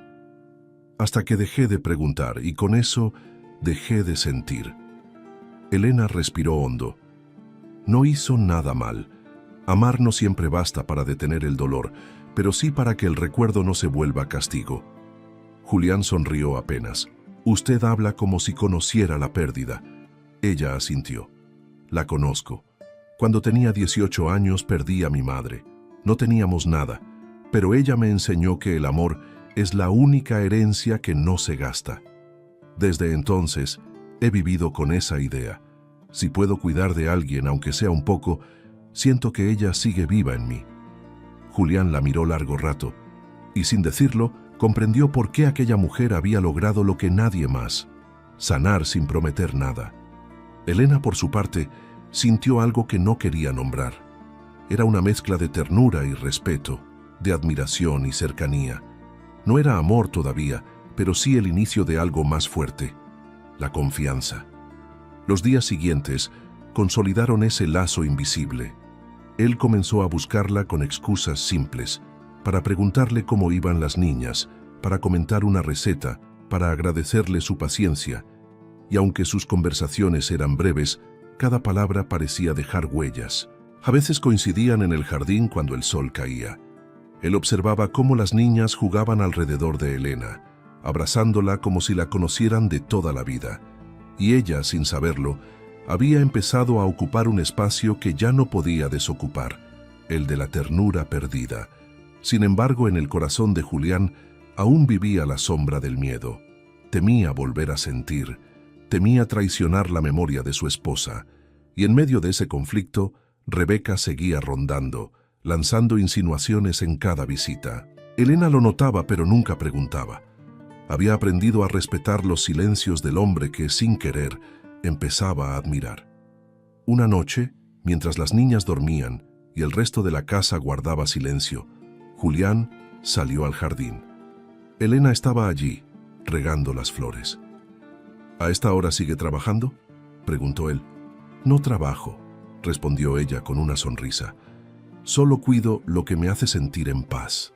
«Hasta que dejé de preguntar y con eso dejé de sentir». Elena respiró hondo. No hizo nada mal. Amar no siempre basta para detener el dolor, pero sí para que el recuerdo no se vuelva castigo. Julián sonrió apenas. Usted habla como si conociera la pérdida. Ella asintió. La conozco. Cuando tenía 18 años perdí a mi madre. No teníamos nada, pero ella me enseñó que el amor es la única herencia que no se gasta. Desde entonces, he vivido con esa idea. Si puedo cuidar de alguien, aunque sea un poco, siento que ella sigue viva en mí. Julián la miró largo rato, y sin decirlo, comprendió por qué aquella mujer había logrado lo que nadie más: sanar sin prometer nada. Elena, por su parte, sintió algo que no quería nombrar. Era una mezcla de ternura y respeto, de admiración y cercanía. No era amor todavía, pero sí el inicio de algo más fuerte: la confianza. Los días siguientes consolidaron ese lazo invisible. Él comenzó a buscarla con excusas simples, para preguntarle cómo iban las niñas, para comentar una receta, para agradecerle su paciencia. Y aunque sus conversaciones eran breves, cada palabra parecía dejar huellas. A veces coincidían en el jardín cuando el sol caía. Él observaba cómo las niñas jugaban alrededor de Elena, abrazándola como si la conocieran de toda la vida. Y ella, sin saberlo, había empezado a ocupar un espacio que ya no podía desocupar, el de la ternura perdida. Sin embargo, en el corazón de Julián aún vivía la sombra del miedo. Temía volver a sentir, temía traicionar la memoria de su esposa. Y en medio de ese conflicto, Rebeca seguía rondando, lanzando insinuaciones en cada visita. Elena lo notaba, pero nunca preguntaba. Había aprendido a respetar los silencios del hombre que, sin querer, empezaba a admirar. Una noche, mientras las niñas dormían y el resto de la casa guardaba silencio, Julián salió al jardín. Elena estaba allí, regando las flores. ¿A esta hora sigue trabajando?, preguntó él. No trabajo, respondió ella con una sonrisa. Solo cuido lo que me hace sentir en paz.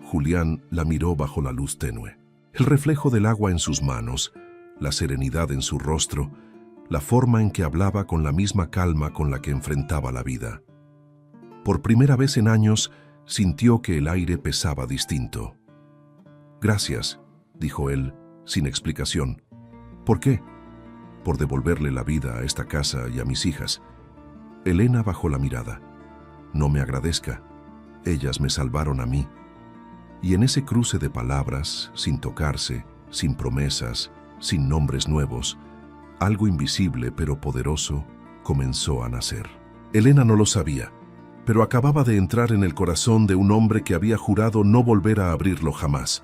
Julián la miró bajo la luz tenue. El reflejo del agua en sus manos, la serenidad en su rostro, la forma en que hablaba con la misma calma con la que enfrentaba la vida. Por primera vez en años, sintió que el aire pesaba distinto. Gracias, dijo él, sin explicación. ¿Por qué? Por devolverle la vida a esta casa y a mis hijas. Elena bajó la mirada. No me agradezca. Ellas me salvaron a mí. Y en ese cruce de palabras, sin tocarse, sin promesas, sin nombres nuevos, algo invisible pero poderoso comenzó a nacer. Elena no lo sabía, pero acababa de entrar en el corazón de un hombre que había jurado no volver a abrirlo jamás.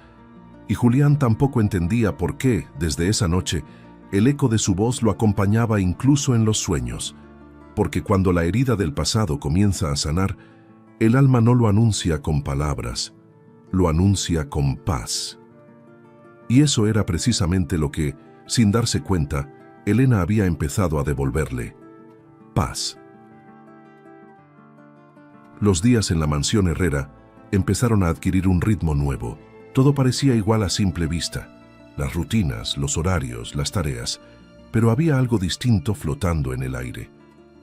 Y Julián tampoco entendía por qué, desde esa noche, el eco de su voz lo acompañaba incluso en los sueños. Porque cuando la herida del pasado comienza a sanar, el alma no lo anuncia con palabras, lo anuncia con paz. Y eso era precisamente lo que, sin darse cuenta, Elena había empezado a devolverle: paz. Los días en la mansión Herrera empezaron a adquirir un ritmo nuevo. Todo parecía igual a simple vista: las rutinas, los horarios, las tareas. Pero había algo distinto flotando en el aire.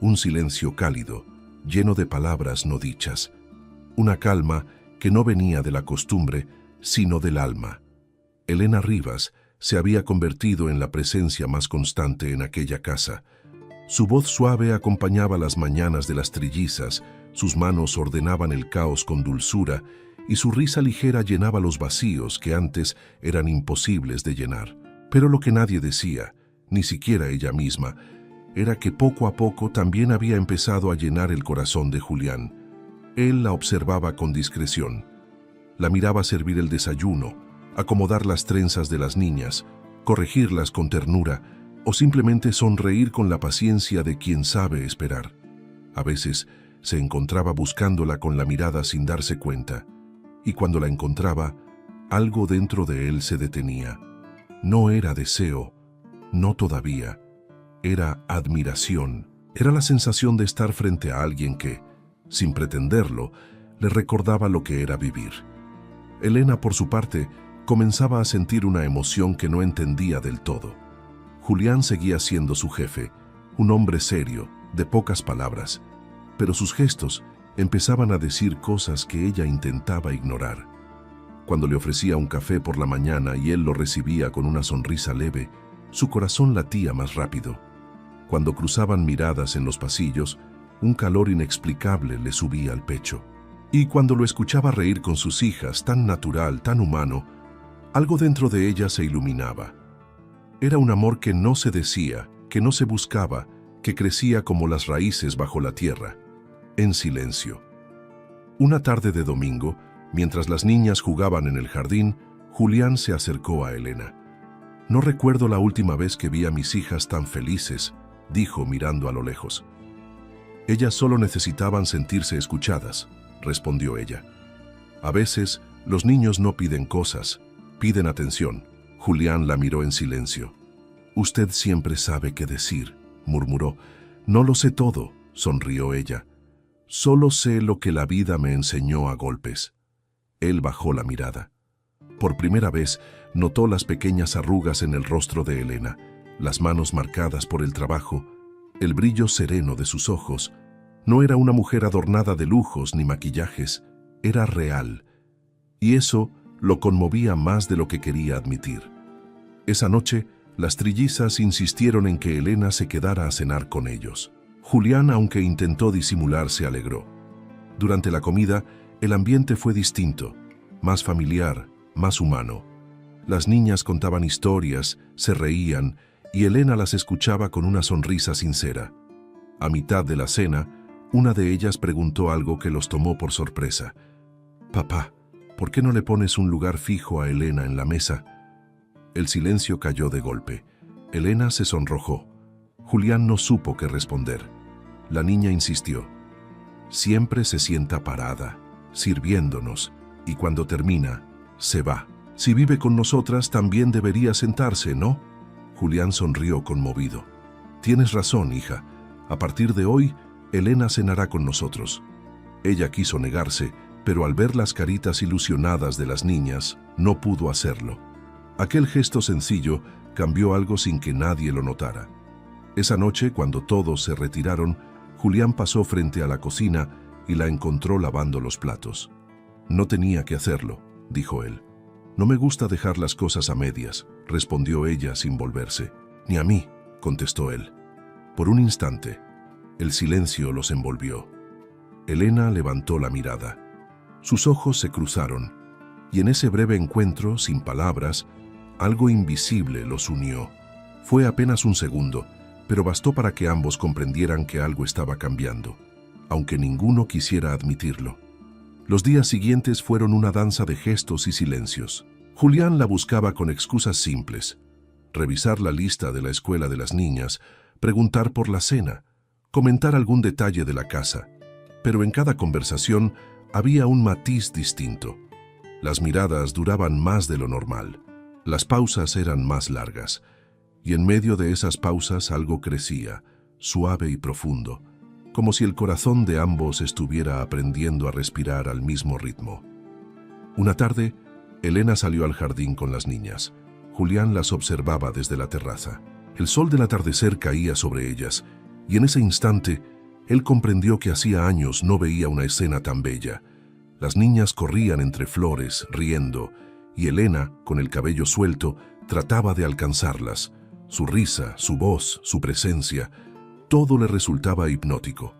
Un silencio cálido, lleno de palabras no dichas. Una calma que no venía de la costumbre, sino del alma. Elena Rivas se había convertido en la presencia más constante en aquella casa. Su voz suave acompañaba las mañanas de las trillizas, sus manos ordenaban el caos con dulzura, y su risa ligera llenaba los vacíos que antes eran imposibles de llenar. Pero lo que nadie decía, ni siquiera ella misma, era que poco a poco también había empezado a llenar el corazón de Julián. Él la observaba con discreción. La miraba servir el desayuno, acomodar las trenzas de las niñas, corregirlas con ternura o simplemente sonreír con la paciencia de quien sabe esperar. A veces se encontraba buscándola con la mirada sin darse cuenta, y cuando la encontraba, algo dentro de él se detenía. No era deseo, no todavía. Era admiración. Era la sensación de estar frente a alguien que, sin pretenderlo, le recordaba lo que era vivir. Elena, por su parte, comenzaba a sentir una emoción que no entendía del todo. Julián seguía siendo su jefe, un hombre serio, de pocas palabras, pero sus gestos, empezaban a decir cosas que ella intentaba ignorar. Cuando le ofrecía un café por la mañana y él lo recibía con una sonrisa leve, su corazón latía más rápido. Cuando cruzaban miradas en los pasillos, un calor inexplicable le subía al pecho. Y cuando lo escuchaba reír con sus hijas, tan natural, tan humano, algo dentro de ella se iluminaba. Era un amor que no se decía, que no se buscaba, que crecía como las raíces bajo la tierra, en silencio. Una tarde de domingo, mientras las niñas jugaban en el jardín, Julián se acercó a Elena. «No recuerdo la última vez que vi a mis hijas tan felices», dijo mirando a lo lejos. «Ellas solo necesitaban sentirse escuchadas», respondió ella. «A veces, los niños no piden cosas, piden atención». Julián la miró en silencio. «Usted siempre sabe qué decir», murmuró. «No lo sé todo», sonrió ella. «Solo sé lo que la vida me enseñó a golpes». Él bajó la mirada. Por primera vez, notó las pequeñas arrugas en el rostro de Elena, las manos marcadas por el trabajo, el brillo sereno de sus ojos. No era una mujer adornada de lujos ni maquillajes, era real. Y eso lo conmovía más de lo que quería admitir. Esa noche, las trillizas insistieron en que Elena se quedara a cenar con ellos. Julián, aunque intentó disimular, se alegró. Durante la comida, el ambiente fue distinto, más familiar, más humano. Las niñas contaban historias, se reían, y Elena las escuchaba con una sonrisa sincera. A mitad de la cena, una de ellas preguntó algo que los tomó por sorpresa. «Papá, ¿por qué no le pones un lugar fijo a Elena en la mesa?» El silencio cayó de golpe. Elena se sonrojó. Julián no supo qué responder. La niña insistió. «Siempre se sienta parada, sirviéndonos, y cuando termina, se va. Si vive con nosotras, también debería sentarse, ¿no?» Julián sonrió conmovido. «Tienes razón, hija. A partir de hoy, Elena cenará con nosotros». Ella quiso negarse, pero al ver las caritas ilusionadas de las niñas, no pudo hacerlo. Aquel gesto sencillo cambió algo sin que nadie lo notara. Esa noche, cuando todos se retiraron, Julián pasó frente a la cocina y la encontró lavando los platos. «No tenía que hacerlo», dijo él. «No me gusta dejar las cosas a medias», respondió ella sin volverse. «Ni a mí», contestó él. Por un instante, el silencio los envolvió. Elena levantó la mirada. Sus ojos se cruzaron, y en ese breve encuentro, sin palabras, algo invisible los unió. Fue apenas un segundo, pero bastó para que ambos comprendieran que algo estaba cambiando, aunque ninguno quisiera admitirlo. Los días siguientes fueron una danza de gestos y silencios. Julián la buscaba con excusas simples: revisar la lista de la escuela de las niñas, preguntar por la cena, comentar algún detalle de la casa. Pero en cada conversación había un matiz distinto. Las miradas duraban más de lo normal. Las pausas eran más largas, y en medio de esas pausas algo crecía, suave y profundo, como si el corazón de ambos estuviera aprendiendo a respirar al mismo ritmo. Una tarde, Elena salió al jardín con las niñas. Julián las observaba desde la terraza. El sol del atardecer caía sobre ellas, y en ese instante, él comprendió que hacía años no veía una escena tan bella. Las niñas corrían entre flores, riendo, y Elena, con el cabello suelto, trataba de alcanzarlas. Su risa, su voz, su presencia, todo le resultaba hipnótico.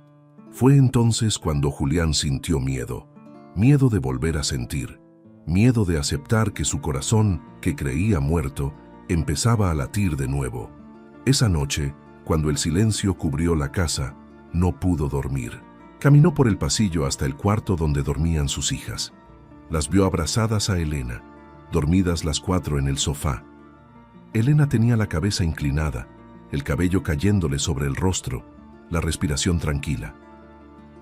Fue entonces cuando Julián sintió miedo, miedo de volver a sentir, miedo de aceptar que su corazón, que creía muerto, empezaba a latir de nuevo. Esa noche, cuando el silencio cubrió la casa, no pudo dormir. Caminó por el pasillo hasta el cuarto donde dormían sus hijas. Las vio abrazadas a Elena, dormidas las cuatro en el sofá. Elena tenía la cabeza inclinada, el cabello cayéndole sobre el rostro, la respiración tranquila.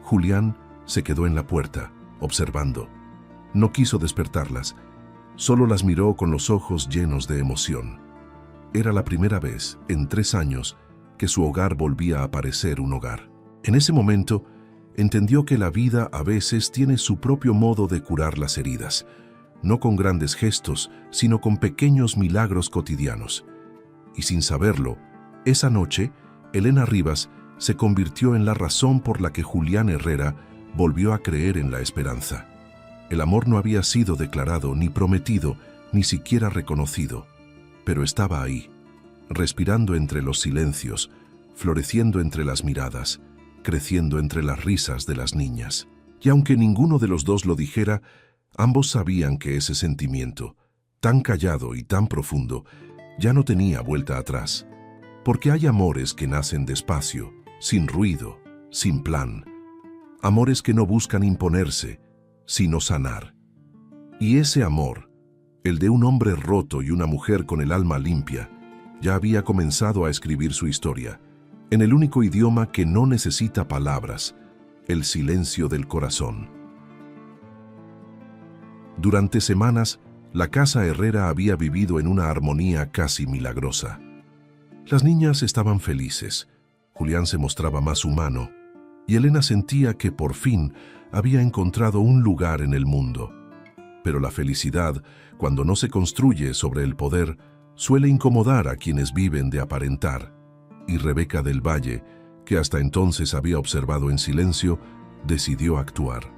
Julián se quedó en la puerta, observando. No quiso despertarlas, solo las miró con los ojos llenos de emoción. Era la primera vez, en 3 años, que su hogar volvía a parecer un hogar. En ese momento, entendió que la vida a veces tiene su propio modo de curar las heridas, no con grandes gestos, sino con pequeños milagros cotidianos. Y sin saberlo, esa noche, Elena Rivas se convirtió en la razón por la que Julián Herrera volvió a creer en la esperanza. El amor no había sido declarado, ni prometido, ni siquiera reconocido, pero estaba ahí, respirando entre los silencios, floreciendo entre las miradas, creciendo entre las risas de las niñas. Y aunque ninguno de los dos lo dijera, ambos sabían que ese sentimiento, tan callado y tan profundo, ya no tenía vuelta atrás. Porque hay amores que nacen despacio, sin ruido, sin plan. Amores que no buscan imponerse, sino sanar. Y ese amor, el de un hombre roto y una mujer con el alma limpia, ya había comenzado a escribir su historia, en el único idioma que no necesita palabras, el silencio del corazón. Durante semanas, la casa Herrera había vivido en una armonía casi milagrosa. Las niñas estaban felices, Julián se mostraba más humano, y Elena sentía que por fin había encontrado un lugar en el mundo. Pero la felicidad, cuando no se construye sobre el poder, suele incomodar a quienes viven de aparentar, y Rebeca del Valle, que hasta entonces había observado en silencio, decidió actuar.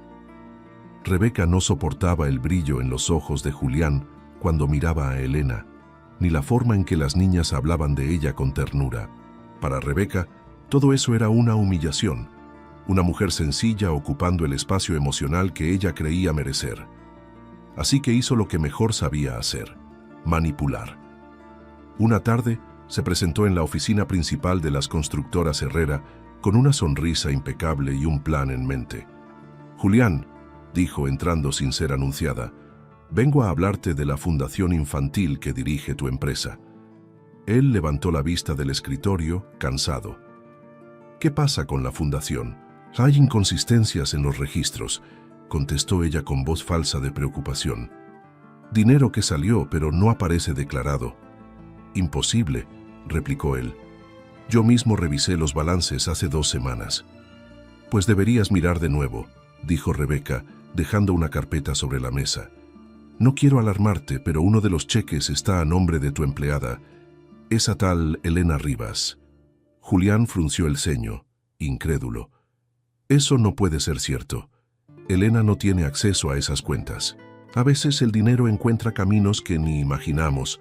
Rebeca no soportaba el brillo en los ojos de Julián cuando miraba a Elena, ni la forma en que las niñas hablaban de ella con ternura. Para Rebeca, todo eso era una humillación, una mujer sencilla ocupando el espacio emocional que ella creía merecer. Así que hizo lo que mejor sabía hacer: manipular. Una tarde, se presentó en la oficina principal de las constructoras Herrera con una sonrisa impecable y un plan en mente. «Julián», dijo entrando sin ser anunciada, «vengo a hablarte de la fundación infantil que dirige tu empresa». Él levantó la vista del escritorio, cansado. «¿Qué pasa con la fundación? Hay inconsistencias en los registros», contestó ella con voz falsa de preocupación. «Dinero que salió, pero no aparece declarado». «Imposible», replicó él. «Yo mismo revisé los balances hace 2 semanas». «Pues deberías mirar de nuevo», dijo Rebeca, dejando una carpeta sobre la mesa. «No quiero alarmarte, pero uno de los cheques está a nombre de tu empleada, esa tal Elena Rivas». Julián frunció el ceño, incrédulo. «Eso no puede ser cierto. Elena no tiene acceso a esas cuentas. A veces el dinero encuentra caminos que ni imaginamos»,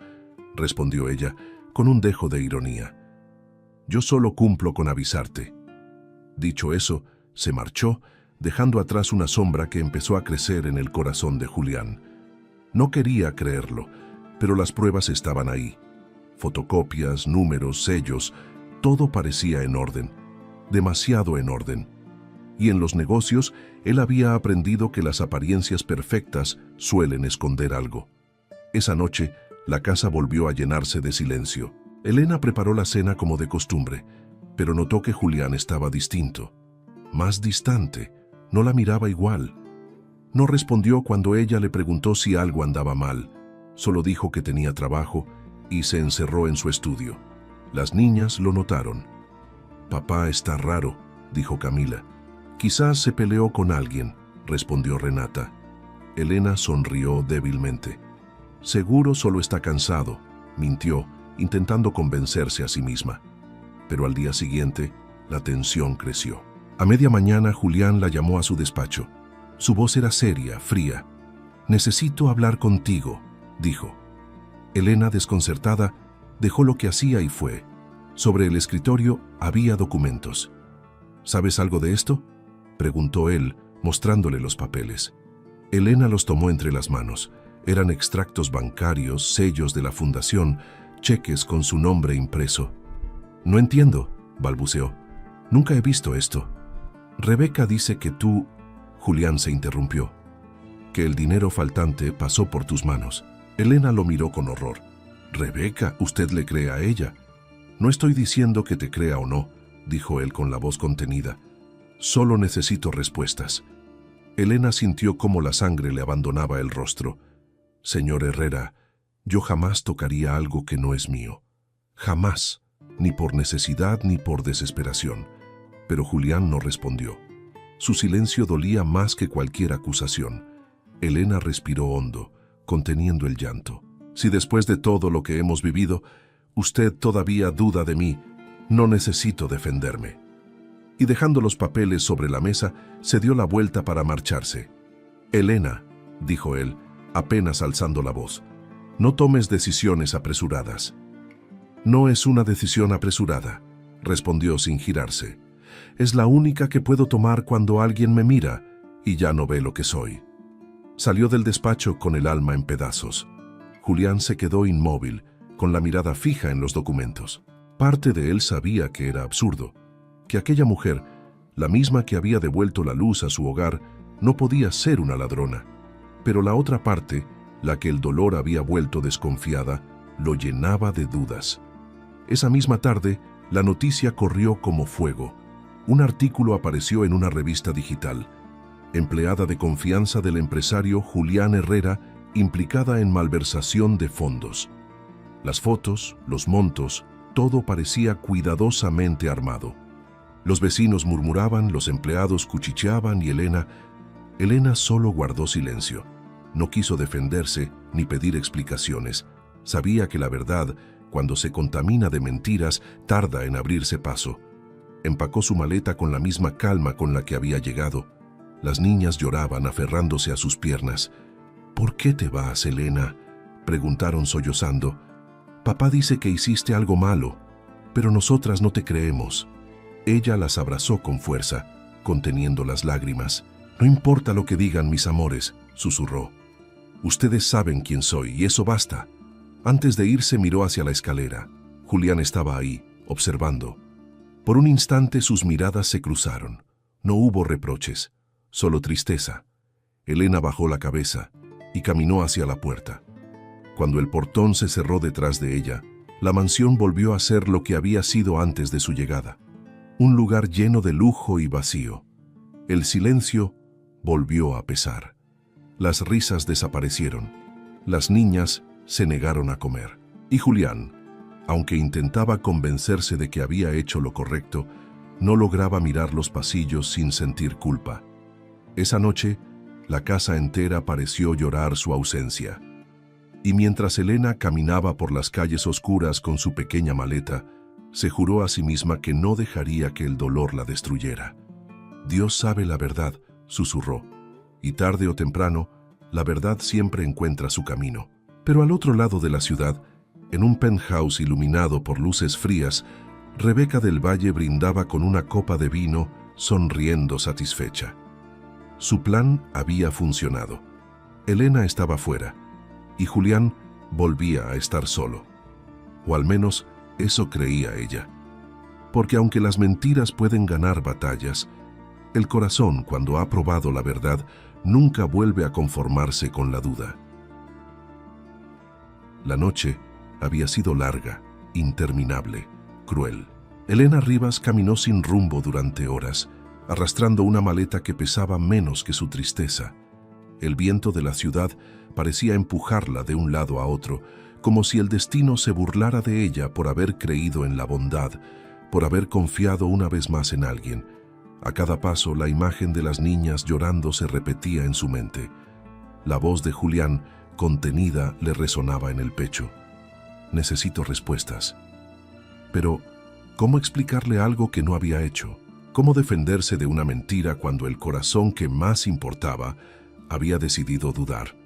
respondió ella, con un dejo de ironía. «Yo solo cumplo con avisarte». Dicho eso, se marchó, dejando atrás una sombra que empezó a crecer en el corazón de Julián. No quería creerlo, pero las pruebas estaban ahí. Fotocopias, números, sellos, todo parecía en orden, demasiado en orden. Y en los negocios, él había aprendido que las apariencias perfectas suelen esconder algo. Esa noche, la casa volvió a llenarse de silencio. Elena preparó la cena como de costumbre, pero notó que Julián estaba distinto, más distante, no la miraba igual. No respondió cuando ella le preguntó si algo andaba mal, solo dijo que tenía trabajo y se encerró en su estudio. Las niñas lo notaron. «Papá está raro», dijo Camila. «Quizás se peleó con alguien», respondió Renata. Elena sonrió débilmente. «Seguro solo está cansado», mintió, intentando convencerse a sí misma. Pero al día siguiente, la tensión creció. A media mañana, Julián la llamó a su despacho. Su voz era seria, fría. «Necesito hablar contigo», dijo. Elena, desconcertada, dejó lo que hacía y fue. Sobre el escritorio había documentos. «¿Sabes algo de esto?», preguntó él, mostrándole los papeles. Elena los tomó entre las manos. Eran extractos bancarios, sellos de la fundación, cheques con su nombre impreso. «No entiendo», balbuceó. «Nunca he visto esto». «Rebeca dice que tú...» Julián se interrumpió. «Que el dinero faltante pasó por tus manos». Elena lo miró con horror. «Rebeca, ¿usted le cree a ella?» «No estoy diciendo que te crea o no», dijo él con la voz contenida. «Solo necesito respuestas». Elena sintió cómo la sangre le abandonaba el rostro. «Señor Herrera, yo jamás tocaría algo que no es mío. Jamás, ni por necesidad ni por desesperación». Pero Julián no respondió. Su silencio dolía más que cualquier acusación. Elena respiró hondo, conteniendo el llanto. «Si después de todo lo que hemos vivido, usted todavía duda de mí, no necesito defenderme». y dejando los papeles sobre la mesa, se dio la vuelta para marcharse. «Elena», dijo él, apenas alzando la voz, «no tomes decisiones apresuradas». «No es una decisión apresurada», respondió sin girarse. «Es la única que puedo tomar cuando alguien me mira y ya no ve lo que soy». Salió del despacho con el alma en pedazos. Julián se quedó inmóvil, con la mirada fija en los documentos. Parte de él sabía que era absurdo, que aquella mujer, la misma que había devuelto la luz a su hogar, no podía ser una ladrona. Pero la otra parte, la que el dolor había vuelto desconfiada, lo llenaba de dudas. Esa misma tarde, la noticia corrió como fuego. Un artículo apareció en una revista digital. Empleada de confianza del empresario Julián Herrera, implicada en malversación de fondos. Las fotos, los montos, todo parecía cuidadosamente armado. Los vecinos murmuraban, los empleados cuchicheaban y Elena solo guardó silencio. No quiso defenderse ni pedir explicaciones. Sabía que la verdad, cuando se contamina de mentiras, tarda en abrirse paso. Empacó su maleta con la misma calma con la que había llegado. Las niñas lloraban aferrándose a sus piernas. «¿Por qué te vas, Elena?», preguntaron sollozando. «Papá dice que hiciste algo malo, pero nosotras no te creemos». Ella las abrazó con fuerza, conteniendo las lágrimas. «No importa lo que digan mis amores», susurró. «Ustedes saben quién soy y eso basta». Antes de irse miró hacia la escalera. Julián estaba ahí, observando. Por un instante sus miradas se cruzaron. No hubo reproches, solo tristeza. Elena bajó la cabeza y caminó hacia la puerta. Cuando el portón se cerró detrás de ella, la mansión volvió a ser lo que había sido antes de su llegada. Un lugar lleno de lujo y vacío. El silencio volvió a pesar. Las risas desaparecieron. Las niñas se negaron a comer. Y Julián, aunque intentaba convencerse de que había hecho lo correcto, no lograba mirar los pasillos sin sentir culpa. Esa noche, la casa entera pareció llorar su ausencia. Y mientras Elena caminaba por las calles oscuras con su pequeña maleta, se juró a sí misma que no dejaría que el dolor la destruyera. «Dios sabe la verdad», susurró, «y tarde o temprano, la verdad siempre encuentra su camino». Pero al otro lado de la ciudad, en un penthouse iluminado por luces frías, Rebeca del Valle brindaba con una copa de vino, sonriendo satisfecha. Su plan había funcionado. Elena estaba fuera, y Julián volvía a estar solo. O al menos eso creía ella. Porque aunque las mentiras pueden ganar batallas, el corazón, cuando ha probado la verdad, nunca vuelve a conformarse con la duda. La noche había sido larga, interminable, cruel. Elena Rivas caminó sin rumbo durante horas, arrastrando una maleta que pesaba menos que su tristeza. El viento de la ciudad parecía empujarla de un lado a otro, como si el destino se burlara de ella por haber creído en la bondad, por haber confiado una vez más en alguien. A cada paso, la imagen de las niñas llorando se repetía en su mente. La voz de Julián, contenida, le resonaba en el pecho. «Necesito respuestas». Pero, ¿cómo explicarle algo que no había hecho? ¿Cómo defenderse de una mentira cuando el corazón que más importaba había decidido dudar?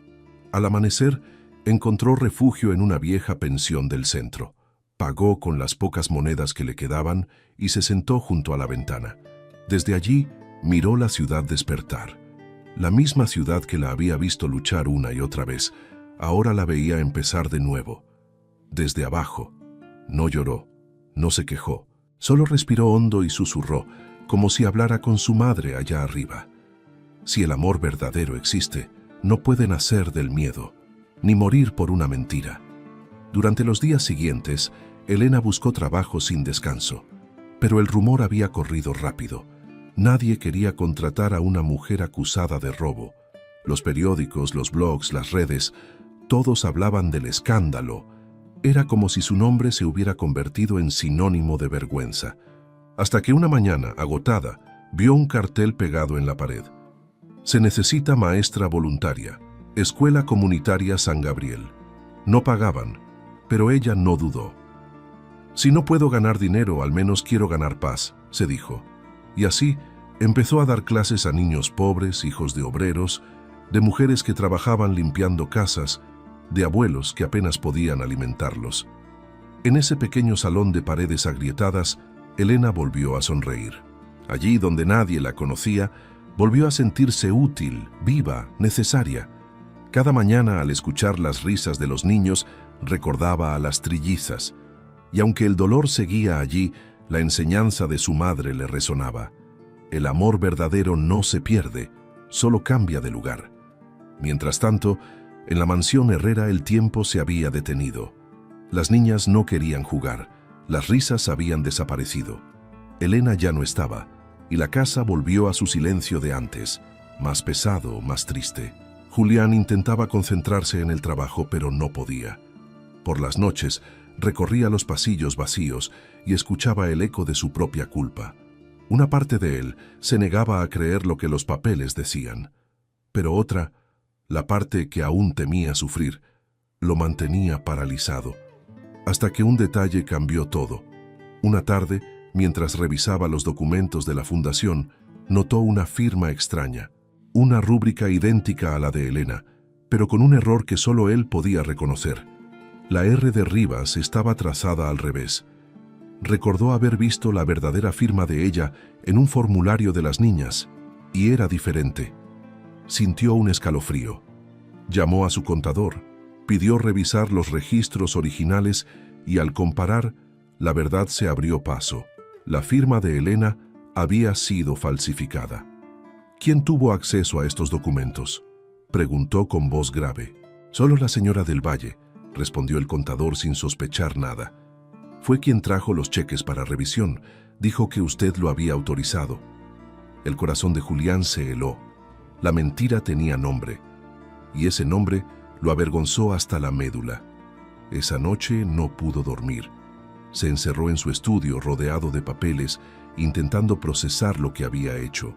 Al amanecer, encontró refugio en una vieja pensión del centro. Pagó con las pocas monedas que le quedaban y se sentó junto a la ventana. Desde allí, miró la ciudad despertar. La misma ciudad que la había visto luchar una y otra vez, ahora la veía empezar de nuevo. Desde abajo, no lloró, no se quejó, solo respiró hondo y susurró, como si hablara con su madre allá arriba. Si el amor verdadero existe, no puede nacer del miedo, ni morir por una mentira. Durante los días siguientes, Elena buscó trabajo sin descanso, pero el rumor había corrido rápido. Nadie quería contratar a una mujer acusada de robo. Los periódicos, los blogs, las redes, todos hablaban del escándalo. Era como si su nombre se hubiera convertido en sinónimo de vergüenza. Hasta que una mañana, agotada, vio un cartel pegado en la pared. «Se necesita maestra voluntaria. Escuela Comunitaria San Gabriel». No pagaban, pero ella no dudó. «Si no puedo ganar dinero, al menos quiero ganar paz», se dijo. Y así empezó a dar clases a niños pobres, hijos de obreros, de mujeres que trabajaban limpiando casas, de abuelos que apenas podían alimentarlos. En ese pequeño salón de paredes agrietadas, Elena volvió a sonreír. Allí donde nadie la conocía, volvió a sentirse útil, viva, necesaria. Cada mañana, al escuchar las risas de los niños, recordaba a las trillizas. Y aunque el dolor seguía allí, la enseñanza de su madre le resonaba. El amor verdadero no se pierde, solo cambia de lugar. Mientras tanto, en la mansión Herrera el tiempo se había detenido. Las niñas no querían jugar, las risas habían desaparecido. Elena ya no estaba, y la casa volvió a su silencio de antes, más pesado, más triste. Julián intentaba concentrarse en el trabajo, pero no podía. Por las noches, recorría los pasillos vacíos y escuchaba el eco de su propia culpa. Una parte de él se negaba a creer lo que los papeles decían, pero otra, la parte que aún temía sufrir, lo mantenía paralizado, hasta que un detalle cambió todo. Una tarde, mientras revisaba los documentos de la fundación, notó una firma extraña, una rúbrica idéntica a la de Elena, pero con un error que solo él podía reconocer. La R de Rivas estaba trazada al revés. Recordó haber visto la verdadera firma de ella en un formulario de las niñas, y era diferente. Sintió un escalofrío. Llamó a su contador, pidió revisar los registros originales y al comparar, la verdad se abrió paso. La firma de Elena había sido falsificada. ¿Quién tuvo acceso a estos documentos?, preguntó con voz grave. Solo la señora del Valle, respondió el contador sin sospechar nada. Fue quien trajo los cheques para revisión. Dijo que usted lo había autorizado. El corazón de Julián se heló. La mentira tenía nombre, y ese nombre lo avergonzó hasta la médula. Esa noche no pudo dormir. Se encerró en su estudio rodeado de papeles, intentando procesar lo que había hecho.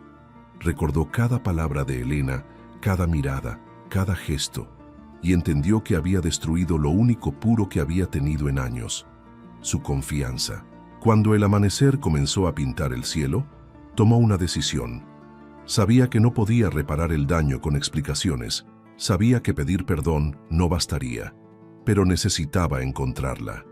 Recordó cada palabra de Elena, cada mirada, cada gesto, y entendió que había destruido lo único puro que había tenido en años: su confianza. Cuando el amanecer comenzó a pintar el cielo, tomó una decisión. Sabía que no podía reparar el daño con explicaciones, sabía que pedir perdón no bastaría, pero necesitaba encontrarla.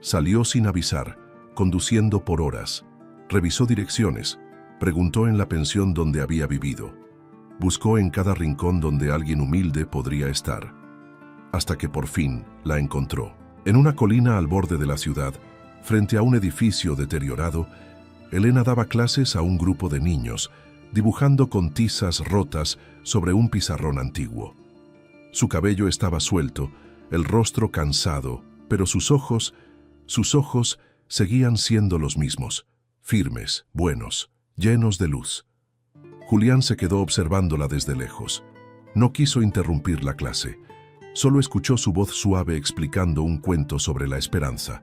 Salió sin avisar, conduciendo por horas. Revisó direcciones, preguntó en la pensión donde había vivido. Buscó en cada rincón donde alguien humilde podría estar, hasta que por fin la encontró. En una colina al borde de la ciudad, frente a un edificio deteriorado, Elena daba clases a un grupo de niños, dibujando con tizas rotas sobre un pizarrón antiguo. Su cabello estaba suelto, el rostro cansado, pero sus ojos seguían siendo los mismos, firmes, buenos, llenos de luz. Julián se quedó observándola desde lejos. No quiso interrumpir la clase. Solo escuchó su voz suave explicando un cuento sobre la esperanza.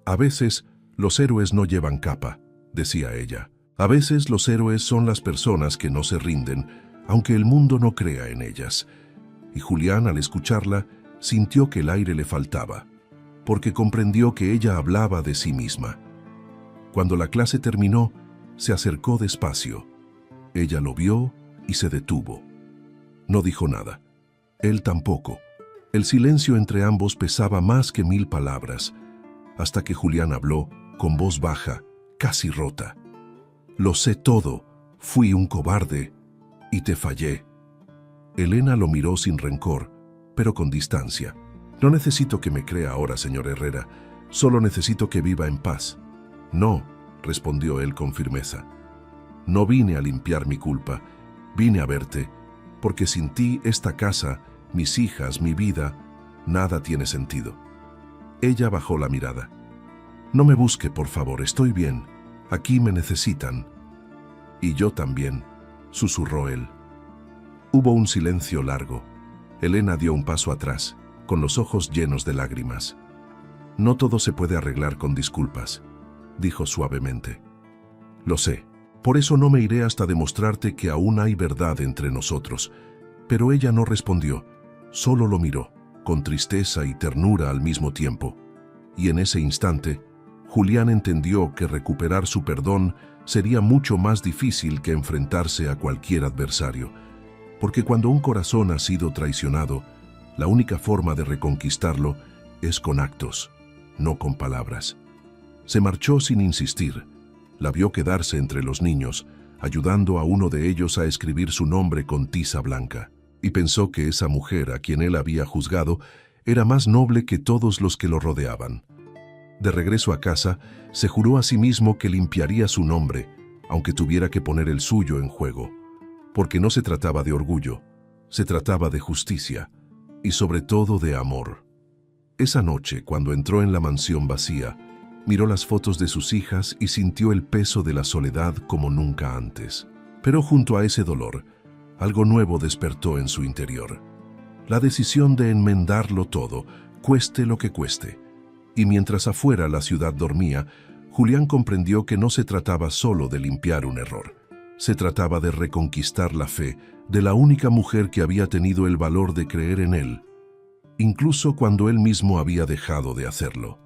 A veces, los héroes no llevan capa, decía ella. A veces los héroes son las personas que no se rinden, aunque el mundo no crea en ellas. Y Julián, al escucharla, sintió que el aire le faltaba, porque comprendió que ella hablaba de sí misma. Cuando la clase terminó, se acercó despacio. Ella lo vio y se detuvo. No dijo nada. Él tampoco. El silencio entre ambos pesaba más que 1000 palabras, hasta que Julián habló, con voz baja, casi rota. Lo sé todo, fui un cobarde y te fallé. Elena lo miró sin rencor, pero con distancia. No necesito que me crea ahora, señor Herrera, solo necesito que viva en paz. No, respondió él con firmeza. No vine a limpiar mi culpa, vine a verte, porque sin ti esta casa, mis hijas, mi vida, nada tiene sentido. Ella bajó la mirada. No me busque, por favor, estoy bien. Aquí me necesitan. Y yo también, susurró él. Hubo un silencio largo. Elena dio un paso atrás, con los ojos llenos de lágrimas. No todo se puede arreglar con disculpas, dijo suavemente. Lo sé, por eso no me iré hasta demostrarte que aún hay verdad entre nosotros. Pero ella no respondió, solo lo miró, con tristeza y ternura al mismo tiempo. Y en ese instante, Julián entendió que recuperar su perdón sería mucho más difícil que enfrentarse a cualquier adversario, porque cuando un corazón ha sido traicionado, la única forma de reconquistarlo es con actos, no con palabras. Se marchó sin insistir. La vio quedarse entre los niños, ayudando a uno de ellos a escribir su nombre con tiza blanca, y pensó que esa mujer a quien él había juzgado era más noble que todos los que lo rodeaban. De regreso a casa, se juró a sí mismo que limpiaría su nombre, aunque tuviera que poner el suyo en juego, porque no se trataba de orgullo, se trataba de justicia, y sobre todo de amor. Esa noche, cuando entró en la mansión vacía, miró las fotos de sus hijas y sintió el peso de la soledad como nunca antes. Pero junto a ese dolor, algo nuevo despertó en su interior. La decisión de enmendarlo todo, cueste lo que cueste. Y mientras afuera la ciudad dormía, Julián comprendió que no se trataba solo de limpiar un error. Se trataba de reconquistar la fe de la única mujer que había tenido el valor de creer en él, incluso cuando él mismo había dejado de hacerlo.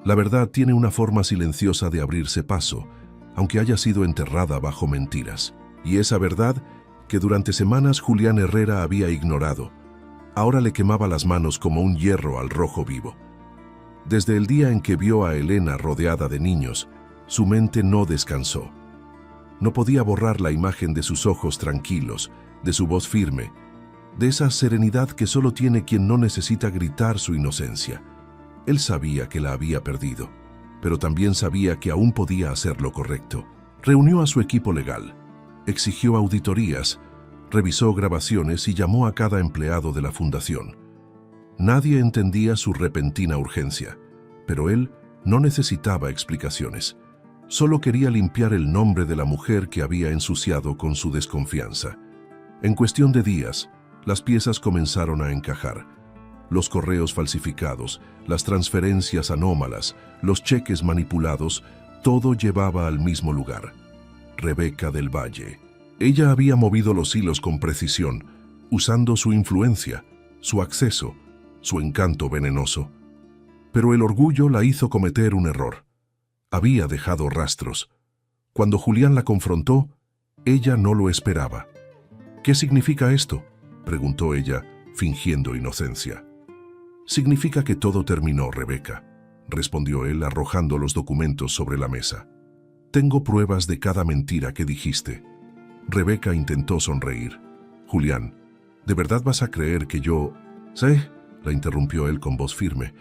La verdad tiene una forma silenciosa de abrirse paso, aunque haya sido enterrada bajo mentiras. Y esa verdad, que durante semanas Julián Herrera había ignorado, ahora le quemaba las manos como un hierro al rojo vivo. Desde el día en que vio a Elena rodeada de niños, su mente no descansó. No podía borrar la imagen de sus ojos tranquilos, de su voz firme, de esa serenidad que solo tiene quien no necesita gritar su inocencia. Él sabía que la había perdido, pero también sabía que aún podía hacer lo correcto. Reunió a su equipo legal, exigió auditorías, revisó grabaciones y llamó a cada empleado de la fundación. Nadie entendía su repentina urgencia, pero él no necesitaba explicaciones. Solo quería limpiar el nombre de la mujer que había ensuciado con su desconfianza. En cuestión de días, las piezas comenzaron a encajar. Los correos falsificados, las transferencias anómalas, los cheques manipulados, todo llevaba al mismo lugar. Rebeca del Valle. Ella había movido los hilos con precisión, usando su influencia, su acceso, su encanto venenoso. Pero el orgullo la hizo cometer un error. Había dejado rastros. Cuando Julián la confrontó, ella no lo esperaba. ¿Qué significa esto?, preguntó ella, fingiendo inocencia. «Significa que todo terminó, Rebeca», respondió él arrojando los documentos sobre la mesa. «Tengo pruebas de cada mentira que dijiste». Rebeca intentó sonreír. «Julián, ¿de verdad vas a creer que yo...?» «Sí», la interrumpió él con voz firme,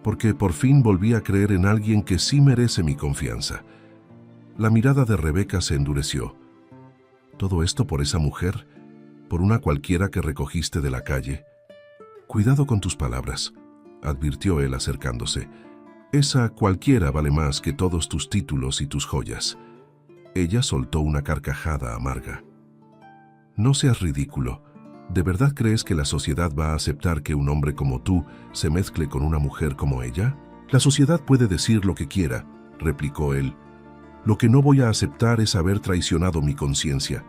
«porque por fin volví a creer en alguien que sí merece mi confianza». La mirada de Rebeca se endureció. «¿Todo esto por esa mujer? ¿Por una cualquiera que recogiste de la calle?» «Cuidado con tus palabras», advirtió él acercándose. «Esa cualquiera vale más que todos tus títulos y tus joyas». Ella soltó una carcajada amarga. «No seas ridículo. ¿De verdad crees que la sociedad va a aceptar que un hombre como tú se mezcle con una mujer como ella?» «La sociedad puede decir lo que quiera», replicó él. «Lo que no voy a aceptar es haber traicionado mi conciencia».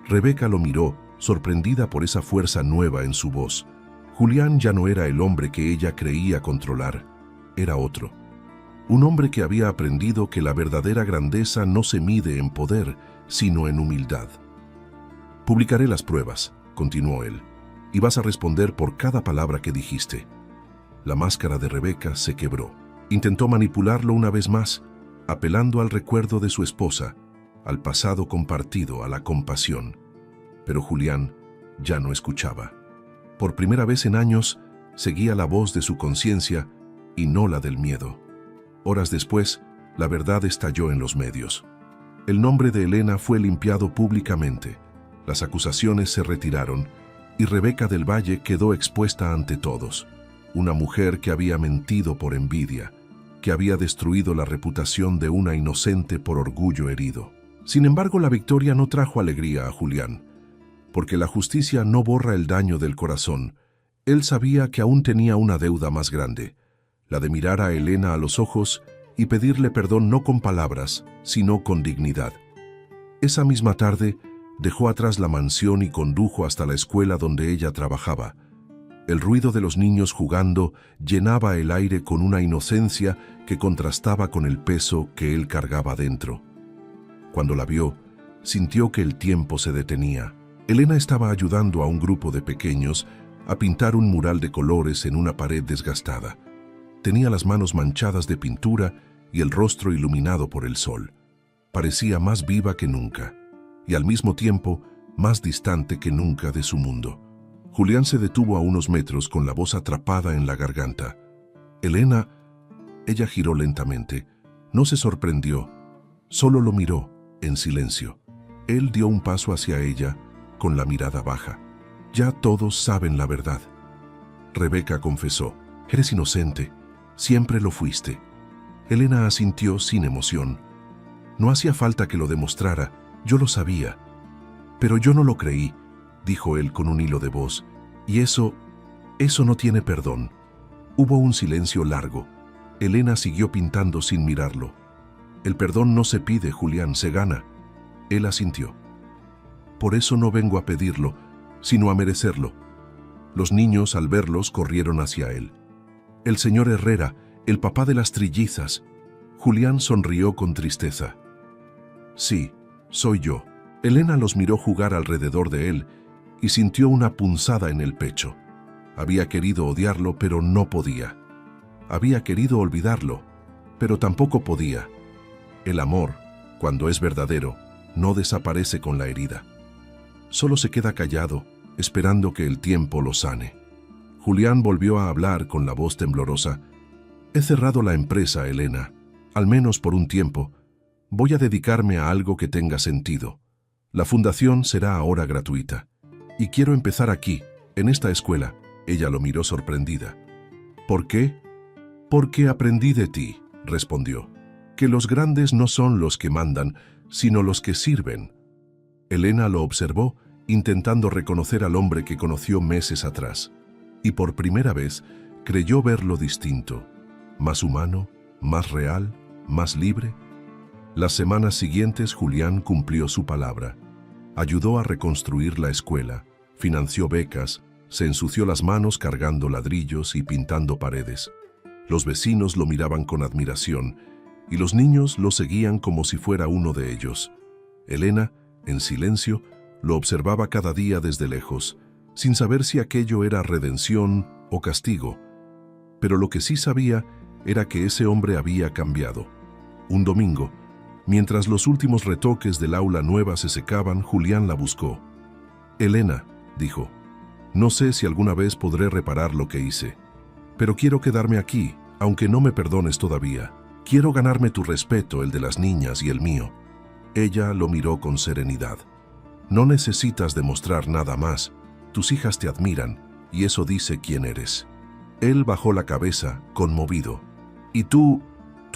Rebeca lo miró, sorprendida por esa fuerza nueva en su voz. Julián ya no era el hombre que ella creía controlar, era otro. Un hombre que había aprendido que la verdadera grandeza no se mide en poder, sino en humildad. «Publicaré las pruebas», continuó él, «y vas a responder por cada palabra que dijiste». La máscara de Rebeca se quebró. Intentó manipularlo una vez más, apelando al recuerdo de su esposa, al pasado compartido, a la compasión. Pero Julián ya no escuchaba. Por primera vez en años, seguía la voz de su conciencia y no la del miedo. Horas después, la verdad estalló en los medios. El nombre de Elena fue limpiado públicamente, las acusaciones se retiraron y Rebeca del Valle quedó expuesta ante todos. Una mujer que había mentido por envidia, que había destruido la reputación de una inocente por orgullo herido. Sin embargo, la victoria no trajo alegría a Julián, porque la justicia no borra el daño del corazón. Él sabía que aún tenía una deuda más grande, la de mirar a Elena a los ojos y pedirle perdón no con palabras, sino con dignidad. Esa misma tarde, dejó atrás la mansión y condujo hasta la escuela donde ella trabajaba. El ruido de los niños jugando llenaba el aire con una inocencia que contrastaba con el peso que él cargaba dentro. Cuando la vio, sintió que el tiempo se detenía. Elena estaba ayudando a un grupo de pequeños a pintar un mural de colores en una pared desgastada. Tenía las manos manchadas de pintura y el rostro iluminado por el sol. Parecía más viva que nunca, y al mismo tiempo más distante que nunca de su mundo. Julián se detuvo a unos metros con la voz atrapada en la garganta. «Elena». Ella giró lentamente. No se sorprendió, solo lo miró, en silencio. Él dio un paso hacia ella, con la mirada baja. «Ya todos saben la verdad». Rebeca confesó. «Eres inocente. Siempre lo fuiste». Elena asintió sin emoción. «No hacía falta que lo demostrara, yo lo sabía». «Pero yo no lo creí», dijo él con un hilo de voz, «y eso no tiene perdón». Hubo un silencio largo. Elena siguió pintando sin mirarlo. «El perdón no se pide, Julián, se gana». Él asintió. «Por eso no vengo a pedirlo, sino a merecerlo». Los niños, al verlos, corrieron hacia él. «El señor Herrera, el papá de las trillizas». Julián sonrió con tristeza. «Sí, soy yo». Elena los miró jugar alrededor de él y sintió una punzada en el pecho. Había querido odiarlo, pero no podía. Había querido olvidarlo, pero tampoco podía. El amor, cuando es verdadero, no desaparece con la herida. Solo se queda callado, esperando que el tiempo lo sane. Julián volvió a hablar con la voz temblorosa. «He cerrado la empresa, Elena, al menos por un tiempo. Voy a dedicarme a algo que tenga sentido. La fundación será ahora gratuita. Y quiero empezar aquí, en esta escuela». Ella lo miró sorprendida. «¿Por qué?» «Porque aprendí de ti», respondió, «que los grandes no son los que mandan, sino los que sirven». Elena lo observó, intentando reconocer al hombre que conoció meses atrás. Y por primera vez creyó verlo distinto, más humano, más real, más libre. Las semanas siguientes Julián cumplió su palabra. Ayudó a reconstruir la escuela, financió becas, se ensució las manos cargando ladrillos y pintando paredes. Los vecinos lo miraban con admiración y los niños lo seguían como si fuera uno de ellos. Elena, en silencio, lo observaba cada día desde lejos, sin saber si aquello era redención o castigo. Pero lo que sí sabía era que ese hombre había cambiado. Un domingo, mientras los últimos retoques del aula nueva se secaban, Julián la buscó. «Elena», dijo, «no sé si alguna vez podré reparar lo que hice, pero quiero quedarme aquí, aunque no me perdones todavía. Quiero ganarme tu respeto, el de las niñas y el mío». Ella lo miró con serenidad. «No necesitas demostrar nada más. Tus hijas te admiran, y eso dice quién eres». Él bajó la cabeza, conmovido. «Y tú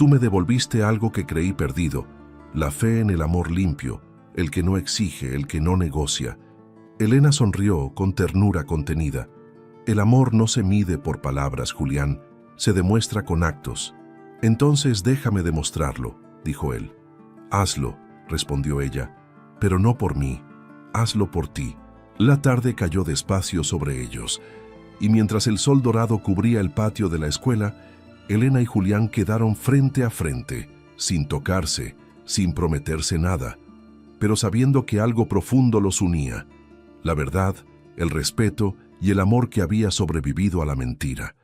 me devolviste algo que creí perdido, la fe en el amor limpio, el que no exige, el que no negocia». Elena sonrió con ternura contenida. «El amor no se mide por palabras, Julián, se demuestra con actos». «Entonces déjame demostrarlo», dijo él. «Hazlo», respondió ella, «pero no por mí, hazlo por ti». La tarde cayó despacio sobre ellos, y mientras el sol dorado cubría el patio de la escuela, Elena y Julián quedaron frente a frente, sin tocarse, sin prometerse nada, pero sabiendo que algo profundo los unía: la verdad, el respeto y el amor que había sobrevivido a la mentira.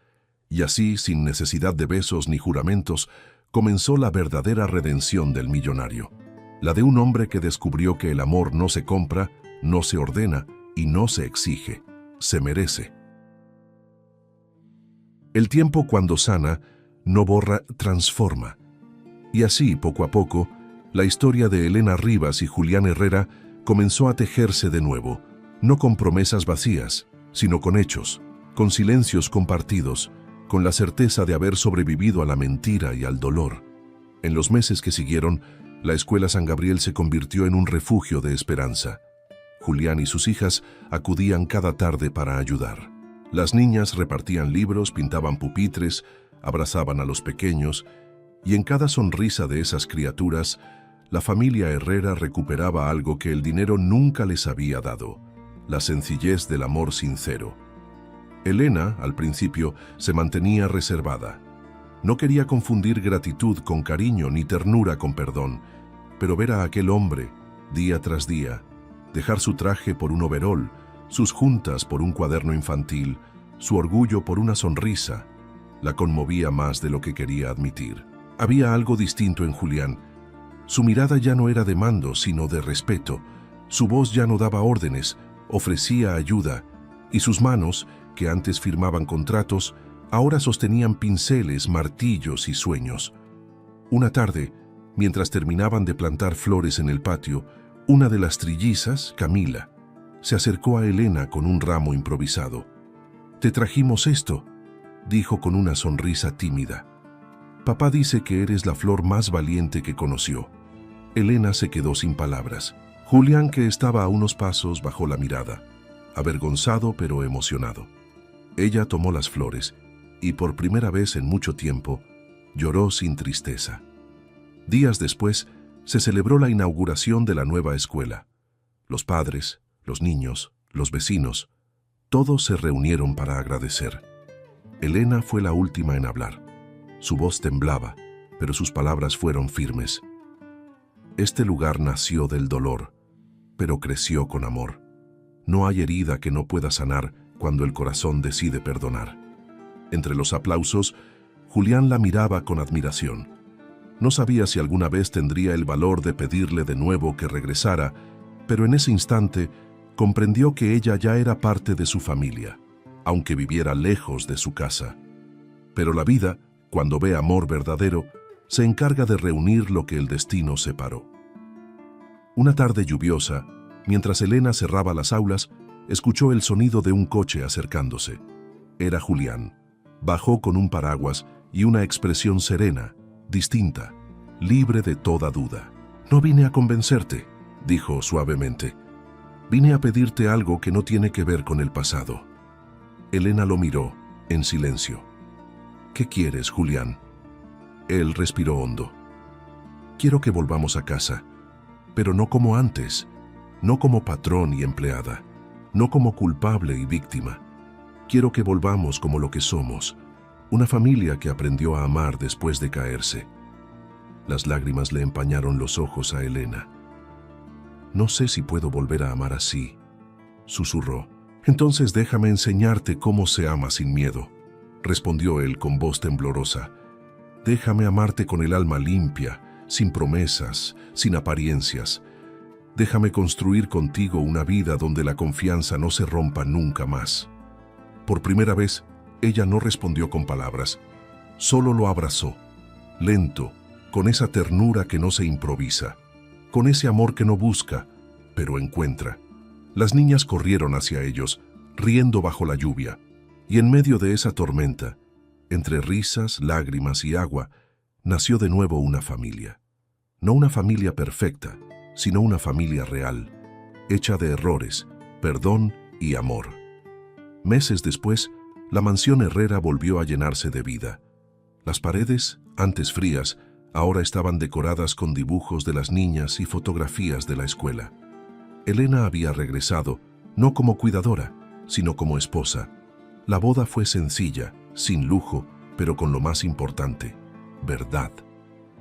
Y así, sin necesidad de besos ni juramentos, comenzó la verdadera redención del millonario. La de un hombre que descubrió que el amor no se compra, no se ordena y no se exige, se merece. El tiempo, cuando sana, no borra, transforma. Y así, poco a poco, la historia de Elena Rivas y Julián Herrera comenzó a tejerse de nuevo, no con promesas vacías, sino con hechos, con silencios compartidos, con la certeza de haber sobrevivido a la mentira y al dolor. En los meses que siguieron, la Escuela San Gabriel se convirtió en un refugio de esperanza. Julián y sus hijas acudían cada tarde para ayudar. Las niñas repartían libros, pintaban pupitres, abrazaban a los pequeños, y en cada sonrisa de esas criaturas, la familia Herrera recuperaba algo que el dinero nunca les había dado: la sencillez del amor sincero. Elena, al principio, se mantenía reservada. No quería confundir gratitud con cariño ni ternura con perdón, pero ver a aquel hombre, día tras día, dejar su traje por un overol, sus juntas por un cuaderno infantil, su orgullo por una sonrisa, la conmovía más de lo que quería admitir. Había algo distinto en Julián. Su mirada ya no era de mando, sino de respeto. Su voz ya no daba órdenes, ofrecía ayuda, y sus manos, que antes firmaban contratos, ahora sostenían pinceles, martillos y sueños. Una tarde, mientras terminaban de plantar flores en el patio, una de las trillizas, Camila, se acercó a Elena con un ramo improvisado. «Te trajimos esto», dijo con una sonrisa tímida. «Papá dice que eres la flor más valiente que conoció». Elena se quedó sin palabras. Julián, que estaba a unos pasos, bajó la mirada, avergonzado pero emocionado. Ella tomó las flores y, por primera vez en mucho tiempo, lloró sin tristeza. Días después, se celebró la inauguración de la nueva escuela. Los padres, los niños, los vecinos, todos se reunieron para agradecer. Elena fue la última en hablar. Su voz temblaba, pero sus palabras fueron firmes. Este lugar nació del dolor, pero creció con amor. No hay herida que no pueda sanar cuando el corazón decide perdonar. Entre los aplausos, Julián la miraba con admiración. No sabía si alguna vez tendría el valor de pedirle de nuevo que regresara, pero en ese instante comprendió que ella ya era parte de su familia, aunque viviera lejos de su casa. Pero la vida, cuando ve amor verdadero, se encarga de reunir lo que el destino separó. Una tarde lluviosa, mientras Elena cerraba las aulas, escuchó el sonido de un coche acercándose. Era Julián. Bajó con un paraguas y una expresión serena, distinta, libre de toda duda. «No vine a convencerte», dijo suavemente. «Vine a pedirte algo que no tiene que ver con el pasado». Elena lo miró, en silencio. «¿Qué quieres, Julián?» Él respiró hondo. «Quiero que volvamos a casa, pero no como antes, no como patrón y empleada, no como culpable y víctima. Quiero que volvamos como lo que somos, una familia que aprendió a amar después de caerse». Las lágrimas le empañaron los ojos a Elena. «No sé si puedo volver a amar así», susurró. «Entonces déjame enseñarte cómo se ama sin miedo», respondió él con voz temblorosa. «Déjame amarte con el alma limpia, sin promesas, sin apariencias. Déjame construir contigo una vida donde la confianza no se rompa nunca más». Por primera vez, ella no respondió con palabras, solo lo abrazó, lento, con esa ternura que no se improvisa, con ese amor que no busca, pero encuentra. Las niñas corrieron hacia ellos, riendo bajo la lluvia, y en medio de esa tormenta, entre risas, lágrimas y agua, nació de nuevo una familia. No una familia perfecta, sino una familia real, hecha de errores, perdón y amor. Meses después, la mansión Herrera volvió a llenarse de vida. Las paredes, antes frías, ahora estaban decoradas con dibujos de las niñas y fotografías de la escuela. Elena había regresado, no como cuidadora, sino como esposa. La boda fue sencilla, sin lujo, pero con lo más importante, verdad.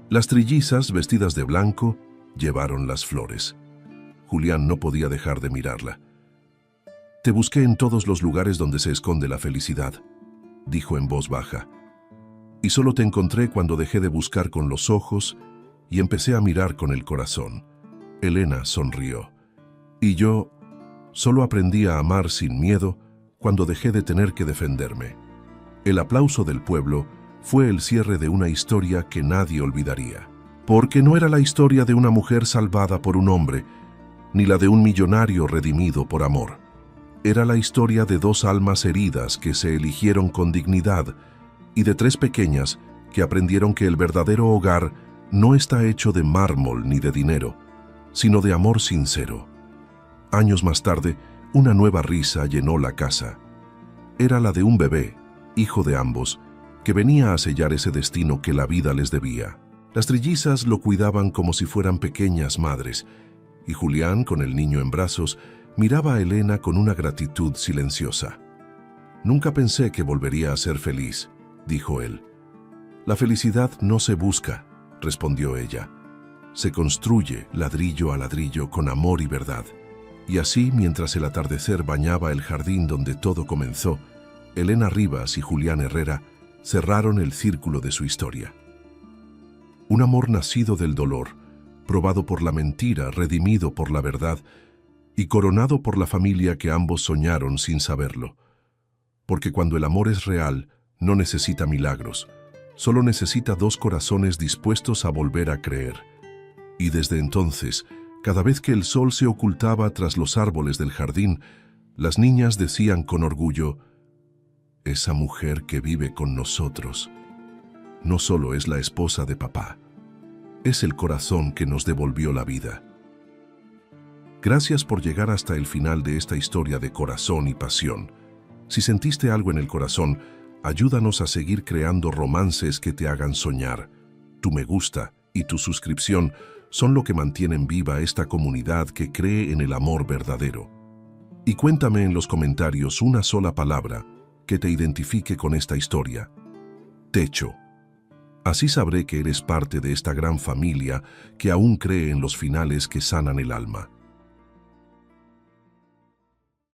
Las trillizas, vestidas de blanco, llevaron las flores. Julián no podía dejar de mirarla. «Te busqué en todos los lugares donde se esconde la felicidad», dijo en voz baja. «Y solo te encontré cuando dejé de buscar con los ojos y empecé a mirar con el corazón». Elena sonrió. «Y yo solo aprendí a amar sin miedo cuando dejé de tener que defenderme». El aplauso del pueblo fue el cierre de una historia que nadie olvidaría. Porque no era la historia de una mujer salvada por un hombre, ni la de un millonario redimido por amor. Era la historia de dos almas heridas que se eligieron con dignidad y de tres pequeñas que aprendieron que el verdadero hogar no está hecho de mármol ni de dinero, sino de amor sincero. Años más tarde, una nueva risa llenó la casa. Era la de un bebé, hijo de ambos, que venía a sellar ese destino que la vida les debía. Las trillizas lo cuidaban como si fueran pequeñas madres, y Julián, con el niño en brazos, miraba a Elena con una gratitud silenciosa. Nunca pensé que volvería a ser feliz, dijo él. La felicidad no se busca, respondió ella. Se construye ladrillo a ladrillo con amor y verdad. Y así, mientras el atardecer bañaba el jardín donde todo comenzó, Elena Rivas y Julián Herrera cerraron el círculo de su historia. Un amor nacido del dolor, probado por la mentira, redimido por la verdad y coronado por la familia que ambos soñaron sin saberlo. Porque cuando el amor es real, no necesita milagros, solo necesita dos corazones dispuestos a volver a creer. Y desde entonces, cada vez que el sol se ocultaba tras los árboles del jardín, las niñas decían con orgullo: esa mujer que vive con nosotros no solo es la esposa de papá, es el corazón que nos devolvió la vida. Gracias por llegar hasta el final de esta historia de corazón y pasión. Si sentiste algo en el corazón, ayúdanos a seguir creando romances que te hagan soñar. Tu me gusta y tu suscripción son lo que mantienen viva esta comunidad que cree en el amor verdadero. Y cuéntame en los comentarios una sola palabra que te identifique con esta historia. Techo. Así sabré que eres parte de esta gran familia que aún cree en los finales que sanan el alma.